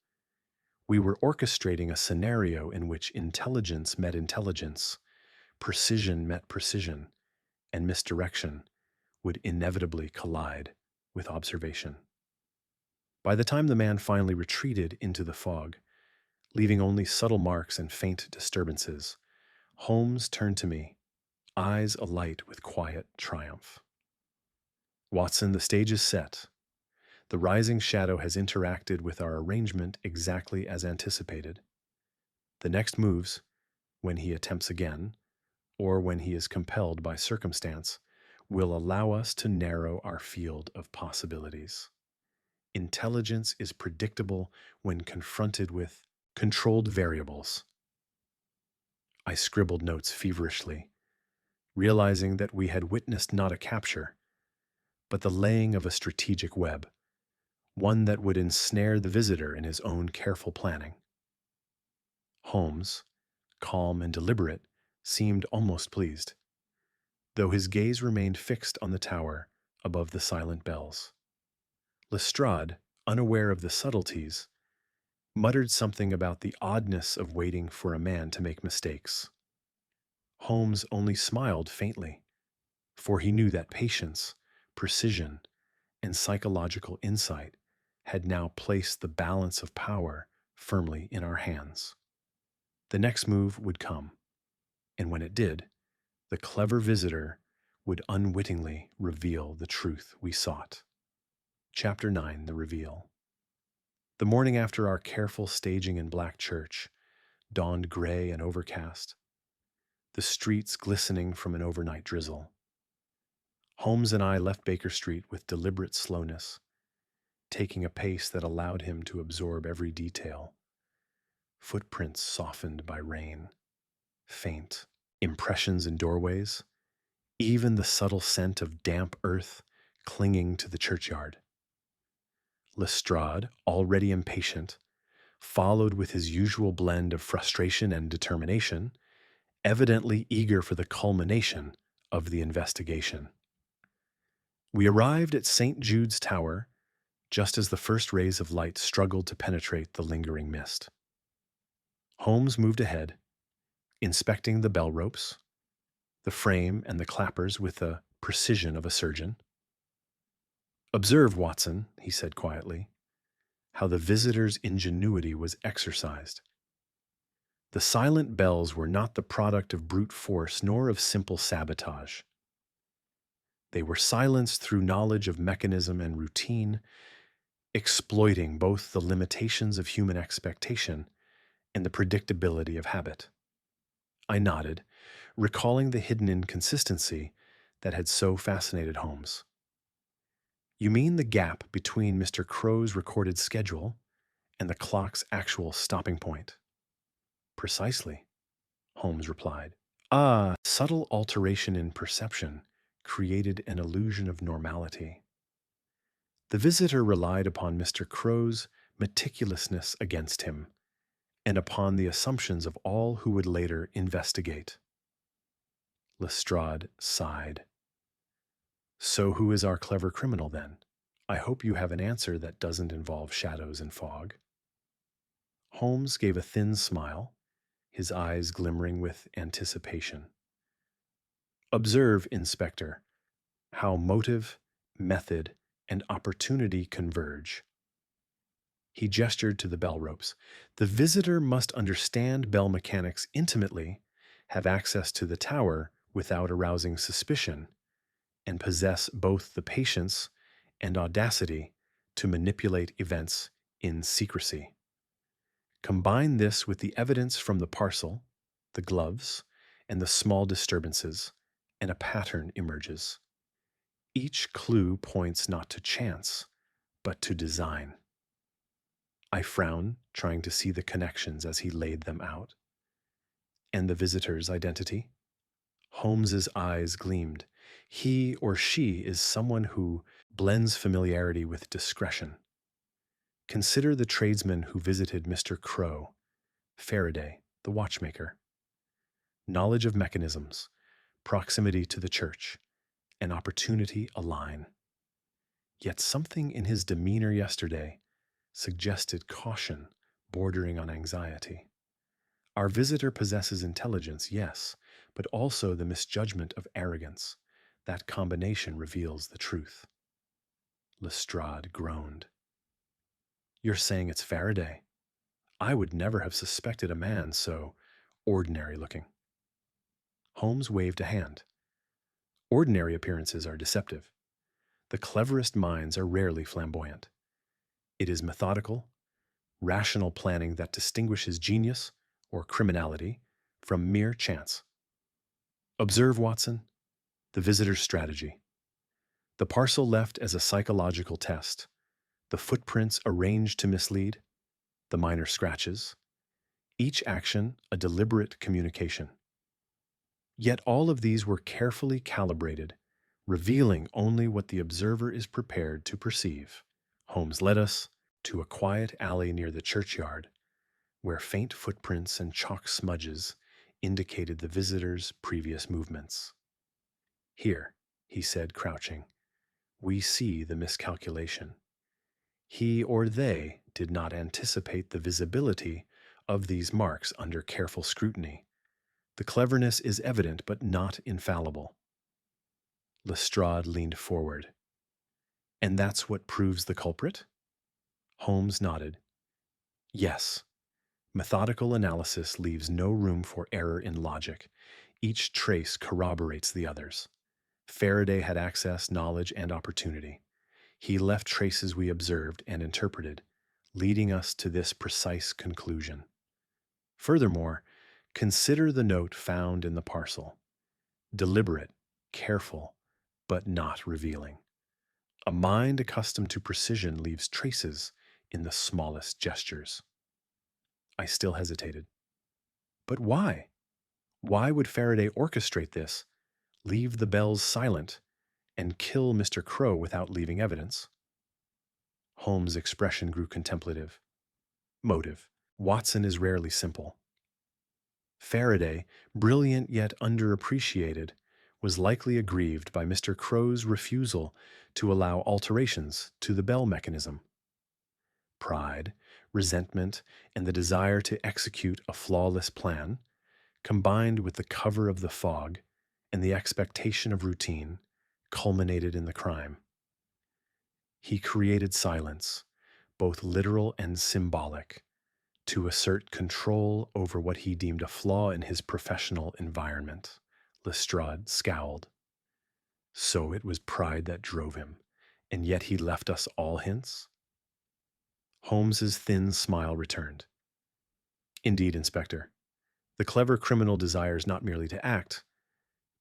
We were orchestrating a scenario in which intelligence met intelligence, precision met precision, and misdirection would inevitably collide with observation. By the time the man finally retreated into the fog, leaving only subtle marks and faint disturbances, Holmes turned to me, eyes alight with quiet triumph. "Watson, the stage is set. The rising shadow has interacted with our arrangement exactly as anticipated. The next moves, when he attempts again, or when he is compelled by circumstance, will allow us to narrow our field of possibilities. Intelligence is predictable when confronted with controlled variables." I scribbled notes feverishly, realizing that we had witnessed not a capture, but the laying of a strategic web, one that would ensnare the visitor in his own careful planning. Holmes, calm and deliberate, seemed almost pleased, though his gaze remained fixed on the tower above the silent bells. Lestrade, unaware of the subtleties, muttered something about the oddness of waiting for a man to make mistakes. Holmes only smiled faintly, for he knew that patience, precision, and psychological insight had now placed the balance of power firmly in our hands. The next move would come, and when it did, the clever visitor would unwittingly reveal the truth we sought. Chapter 9, The Reveal. The morning after our careful staging in Blackchurch dawned gray and overcast, the streets glistening from an overnight drizzle. Holmes and I left Baker Street with deliberate slowness, taking a pace that allowed him to absorb every detail. Footprints softened by rain, faint impressions in doorways, even the subtle scent of damp earth clinging to the churchyard. Lestrade, already impatient, followed with his usual blend of frustration and determination, evidently eager for the culmination of the investigation. We arrived at St. Jude's Tower just as the first rays of light struggled to penetrate the lingering mist. Holmes moved ahead, inspecting the bell ropes, the frame, and the clappers with the precision of a surgeon. "Observe, Watson," he said quietly, "how the visitor's ingenuity was exercised. The silent bells were not the product of brute force nor of simple sabotage. They were silenced through knowledge of mechanism and routine, exploiting both the limitations of human expectation and the predictability of habit." I nodded, recalling the hidden inconsistency that had so fascinated Holmes. "You mean the gap between Mr. Crow's recorded schedule and the clock's actual stopping point?" "Precisely," Holmes replied. "Ah, subtle alteration in perception created an illusion of normality. The visitor relied upon Mr. Crow's meticulousness against him, and upon the assumptions of all who would later investigate." Lestrade sighed. "So who is our clever criminal, then? I hope you have an answer that doesn't involve shadows and fog." Holmes gave a thin smile, his eyes glimmering with anticipation. "Observe, Inspector, how motive, method, and opportunity converge." He gestured to the bell ropes. "The visitor must understand bell mechanics intimately, have access to the tower without arousing suspicion, and possess both the patience and audacity to manipulate events in secrecy. Combine this with the evidence from the parcel, the gloves, and the small disturbances, and a pattern emerges. Each clue points not to chance, but to design." I frowned, trying to see the connections as he laid them out. "And the visitor's identity?" Holmes's eyes gleamed. "He or she is someone who blends familiarity with discretion. Consider the tradesman who visited Mr. Crow, Faraday, the watchmaker. Knowledge of mechanisms, proximity to the church, and opportunity align. Yet something in his demeanor yesterday suggested caution bordering on anxiety. Our visitor possesses intelligence, yes, but also the misjudgment of arrogance. That combination reveals the truth." Lestrade groaned. "You're saying it's Faraday? I would never have suspected a man so ordinary looking." Holmes waved a hand. "Ordinary appearances are deceptive. The cleverest minds are rarely flamboyant. It is methodical, rational planning that distinguishes genius or criminality from mere chance. Observe, Watson, the visitor's strategy. The parcel left as a psychological test, the footprints arranged to mislead, the minor scratches, each action a deliberate communication. Yet all of these were carefully calibrated, revealing only what the observer is prepared to perceive." Holmes led us to a quiet alley near the churchyard, where faint footprints and chalk smudges indicated the visitor's previous movements. "Here," he said, crouching, "we see the miscalculation. He or they did not anticipate the visibility of these marks under careful scrutiny. The cleverness is evident but not infallible." Lestrade leaned forward. "And that's what proves the culprit?" Holmes nodded. "Yes. Methodical analysis leaves no room for error in logic. Each trace corroborates the others. Faraday had access, knowledge, and opportunity. He left traces we observed and interpreted, leading us to this precise conclusion. Furthermore, consider the note found in the parcel. Deliberate, careful, but not revealing. A mind accustomed to precision leaves traces in the smallest gestures. I still hesitated. But why? Why would Faraday orchestrate this, leave the bells silent, and kill Mr. Crow without leaving evidence? Holmes' expression grew contemplative. Motive. Watson is rarely simple. Faraday, brilliant yet underappreciated, was likely aggrieved by Mr. Crow's refusal to allow alterations to the bell mechanism. Pride, resentment, and the desire to execute a flawless plan, combined with the cover of the fog and the expectation of routine, culminated in the crime. He created silence, both literal and symbolic, to assert control over what he deemed a flaw in his professional environment. Lestrade scowled. So it was pride that drove him, and yet he left us all hints? Holmes's thin smile returned. Indeed, Inspector. The clever criminal desires not merely to act,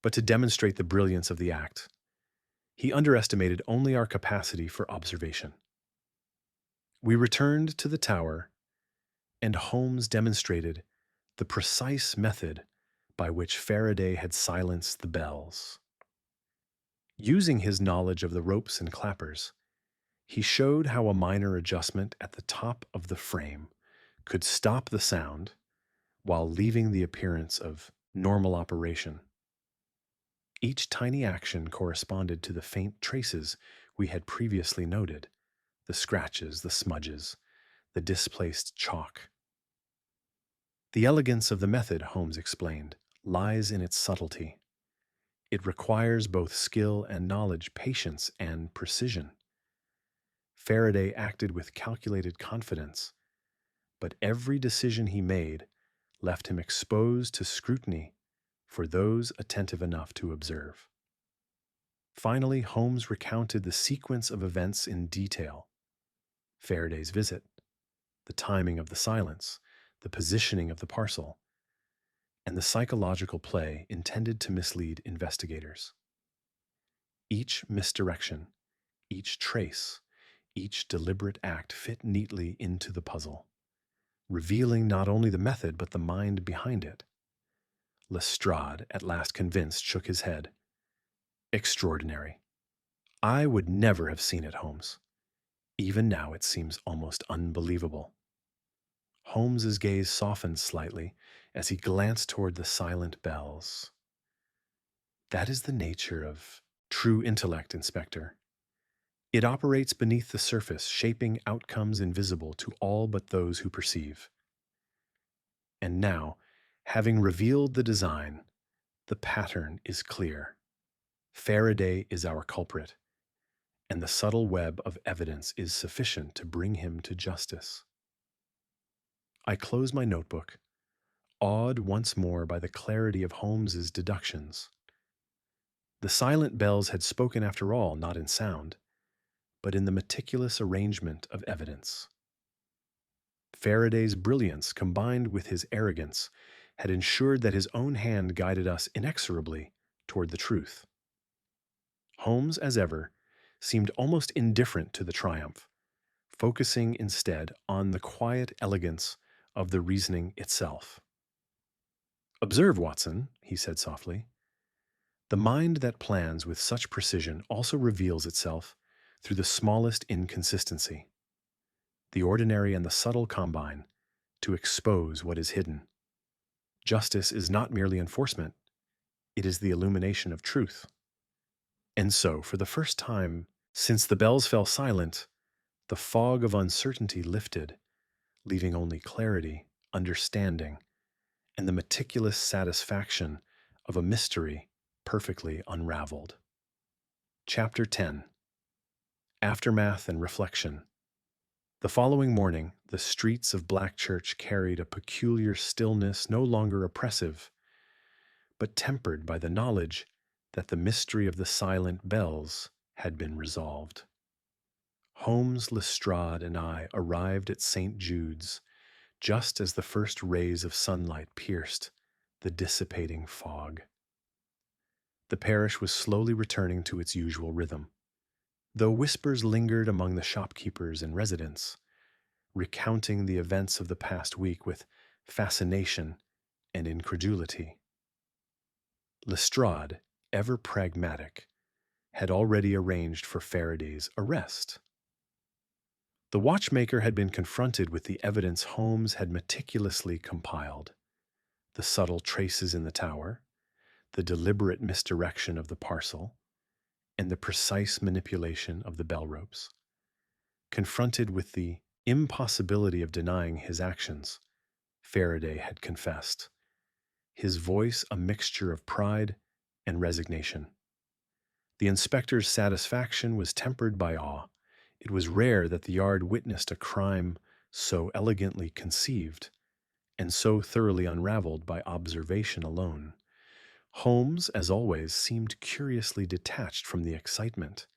but to demonstrate the brilliance of the act. He underestimated only our capacity for observation. We returned to the tower, and Holmes demonstrated the precise method by which Faraday had silenced the bells. Using his knowledge of the ropes and clappers, he showed how a minor adjustment at the top of the frame could stop the sound while leaving the appearance of normal operation. Each tiny action corresponded to the faint traces we had previously noted, the scratches, the smudges, the displaced chalk. The elegance of the method, Holmes explained, lies in its subtlety. It requires both skill and knowledge, patience and precision. Faraday acted with calculated confidence, but every decision he made left him exposed to scrutiny for those attentive enough to observe. Finally, Holmes recounted the sequence of events in detail. Faraday's visit, the timing of the silence, the positioning of the parcel, and the psychological play intended to mislead investigators. Each misdirection, each trace, each deliberate act fit neatly into the puzzle, revealing not only the method but the mind behind it. Lestrade, at last convinced, shook his head. Extraordinary. I would never have seen it, Holmes. Even now it seems almost unbelievable. Holmes's gaze softened slightly as he glanced toward the silent bells. That is the nature of true intellect, Inspector. It operates beneath the surface, shaping outcomes invisible to all but those who perceive. And now, having revealed the design, the pattern is clear. Faraday is our culprit, and the subtle web of evidence is sufficient to bring him to justice. I close my notebook, awed once more by the clarity of Holmes's deductions. The silent bells had spoken after all, not in sound, but in the meticulous arrangement of evidence. Faraday's brilliance, combined with his arrogance, had ensured that his own hand guided us inexorably toward the truth. Holmes, as ever, seemed almost indifferent to the triumph, focusing instead on the quiet elegance of the reasoning itself. "Observe, Watson," he said softly. "The mind that plans with such precision also reveals itself through the smallest inconsistency. The ordinary and the subtle combine to expose what is hidden. Justice is not merely enforcement, it is the illumination of truth." And so, for the first time since the bells fell silent, the fog of uncertainty lifted, leaving only clarity, understanding, and the meticulous satisfaction of a mystery perfectly unraveled. Chapter 10. Aftermath and Reflection. The following morning, the streets of Blackchurch carried a peculiar stillness no longer oppressive, but tempered by the knowledge that the mystery of the silent bells had been resolved. Holmes, Lestrade, and I arrived at St. Jude's just as the first rays of sunlight pierced the dissipating fog. The parish was slowly returning to its usual rhythm, though whispers lingered among the shopkeepers and residents, recounting the events of the past week with fascination and incredulity. Lestrade, ever pragmatic, had already arranged for Faraday's arrest. The watchmaker had been confronted with the evidence Holmes had meticulously compiled: the subtle traces in the tower, the deliberate misdirection of the parcel, and the precise manipulation of the bell ropes. Confronted with the impossibility of denying his actions, Faraday had confessed, his voice a mixture of pride and resignation. The inspector's satisfaction was tempered by awe. It was rare that the yard witnessed a crime so elegantly conceived and so thoroughly unraveled by observation alone. Holmes, as always, seemed curiously detached from the excitement.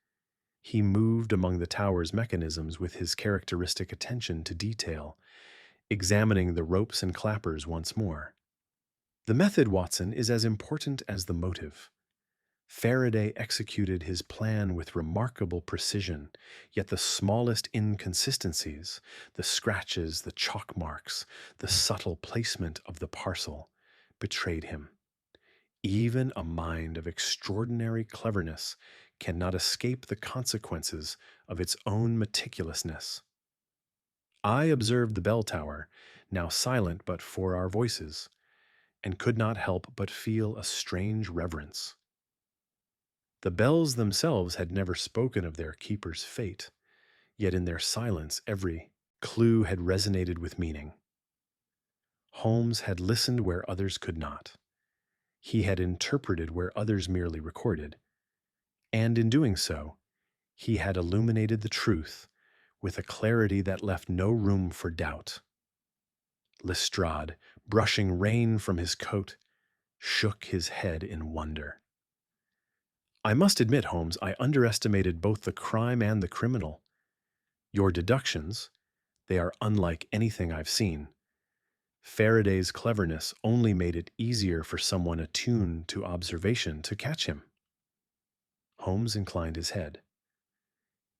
He moved among the tower's mechanisms with his characteristic attention to detail, examining the ropes and clappers once more. The method, Watson, is as important as the motive. Faraday executed his plan with remarkable precision, yet the smallest inconsistencies, the scratches, the chalk marks, the subtle placement of the parcel, betrayed him. Even a mind of extraordinary cleverness cannot escape the consequences of its own meticulousness. I observed the bell tower, now silent but for our voices, and could not help but feel a strange reverence. The bells themselves had never spoken of their keeper's fate, yet in their silence every clue had resonated with meaning. Holmes had listened where others could not. He had interpreted where others merely recorded, and in doing so, he had illuminated the truth with a clarity that left no room for doubt. Lestrade, brushing rain from his coat, shook his head in wonder. I must admit, Holmes, I underestimated both the crime and the criminal. Your deductions, they are unlike anything I've seen. Faraday's cleverness only made it easier for someone attuned to observation to catch him. Holmes inclined his head.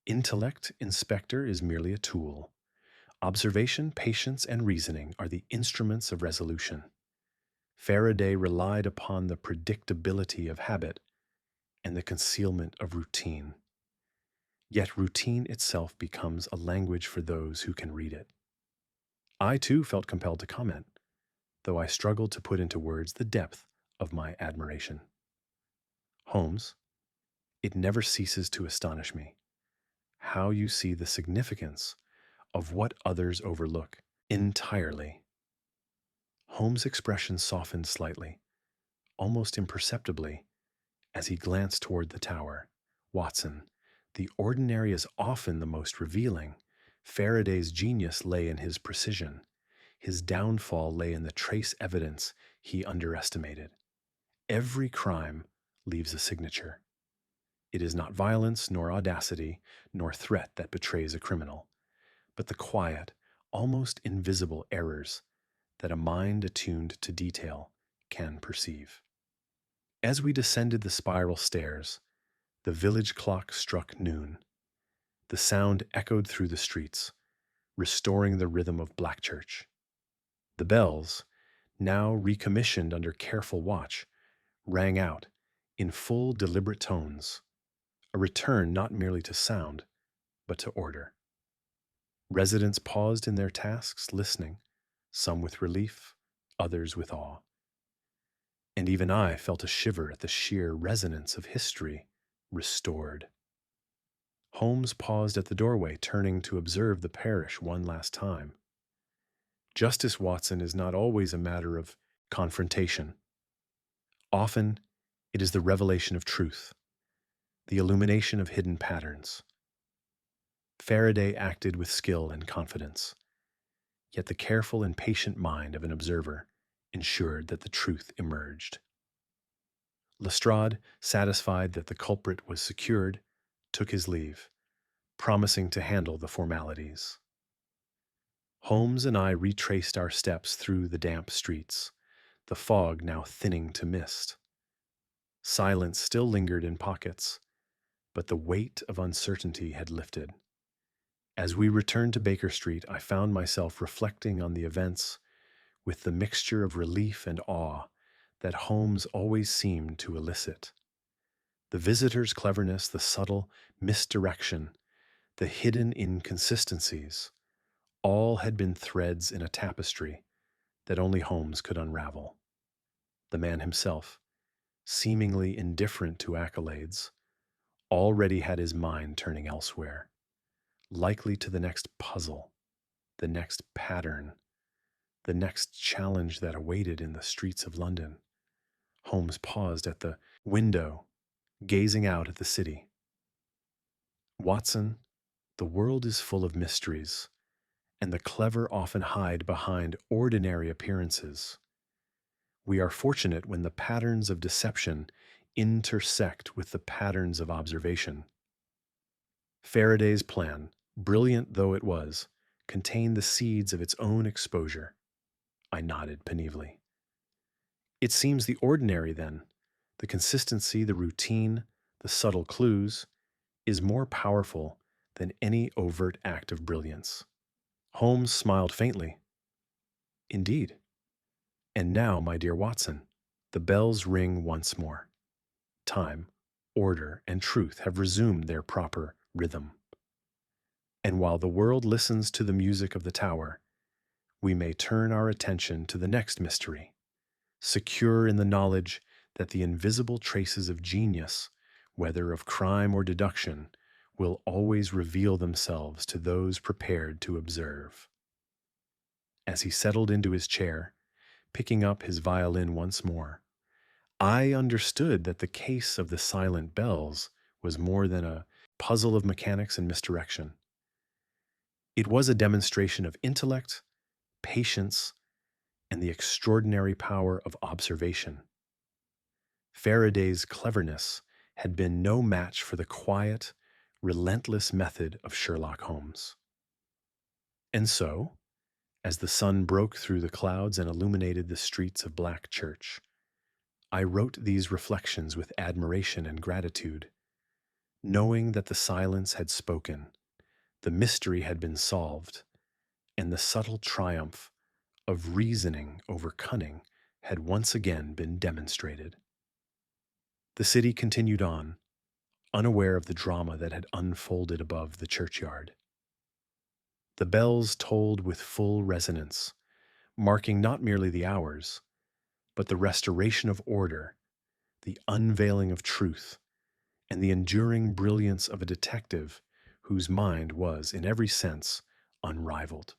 Intellect, Inspector, is merely a tool. Observation, patience, and reasoning are the instruments of resolution. Faraday relied upon the predictability of habit and the concealment of routine. Yet routine itself becomes a language for those who can read it. I, too, felt compelled to comment, though I struggled to put into words the depth of my admiration. Holmes, it never ceases to astonish me how you see the significance of what others overlook entirely. Holmes' expression softened slightly, almost imperceptibly, as he glanced toward the tower. Watson, the ordinary is often the most revealing. Faraday's genius lay in his precision. His downfall lay in the trace evidence he underestimated. Every crime leaves a signature. It is not violence, nor audacity, nor threat that betrays a criminal, but the quiet, almost invisible errors that a mind attuned to detail can perceive. As we descended the spiral stairs, the village clock struck noon. The sound echoed through the streets, restoring the rhythm of Blackchurch. The bells, now recommissioned under careful watch, rang out in full, deliberate tones, a return not merely to sound, but to order. Residents paused in their tasks, listening, some with relief, others with awe. And even I felt a shiver at the sheer resonance of history restored. Holmes paused at the doorway, turning to observe the parish one last time. Justice, Watson, is not always a matter of confrontation. Often, it is the revelation of truth, the illumination of hidden patterns. Faraday acted with skill and confidence, yet the careful and patient mind of an observer ensured that the truth emerged. Lestrade, satisfied that the culprit was secured, took his leave, promising to handle the formalities. Holmes and I retraced our steps through the damp streets, the fog now thinning to mist. Silence still lingered in pockets, but the weight of uncertainty had lifted. As we returned to Baker Street, I found myself reflecting on the events with the mixture of relief and awe that Holmes always seemed to elicit. The visitor's cleverness, the subtle misdirection, the hidden inconsistencies, all had been threads in a tapestry that only Holmes could unravel. The man himself, seemingly indifferent to accolades, already had his mind turning elsewhere, likely to the next puzzle, the next pattern, the next challenge that awaited in the streets of London. Holmes paused at the window, gazing out at the city. Watson, the world is full of mysteries, and the clever often hide behind ordinary appearances. We are fortunate when the patterns of deception intersect with the patterns of observation. Faraday's plan, brilliant though it was, contained the seeds of its own exposure. I nodded penively. It seems the ordinary, then, the consistency, the routine, the subtle clues, is more powerful than any overt act of brilliance. Holmes smiled faintly. Indeed. And now, my dear Watson, the bells ring once more. Time, order, and truth have resumed their proper rhythm. And while the world listens to the music of the tower, we may turn our attention to the next mystery, secure in the knowledge that the invisible traces of genius, whether of crime or deduction, will always reveal themselves to those prepared to observe. As he settled into his chair, picking up his violin once more, I understood that the case of the silent bells was more than a puzzle of mechanics and misdirection. It was a demonstration of intellect, patience, and the extraordinary power of observation. Faraday's cleverness had been no match for the quiet, relentless method of Sherlock Holmes. And so, as the sun broke through the clouds and illuminated the streets of Blackchurch, I wrote these reflections with admiration and gratitude, knowing that the silence had spoken, the mystery had been solved, and the subtle triumph of reasoning over cunning had once again been demonstrated. The city continued on, unaware of the drama that had unfolded above the churchyard. The bells tolled with full resonance, marking not merely the hours, but the restoration of order, the unveiling of truth, and the enduring brilliance of a detective whose mind was, in every sense, unrivaled.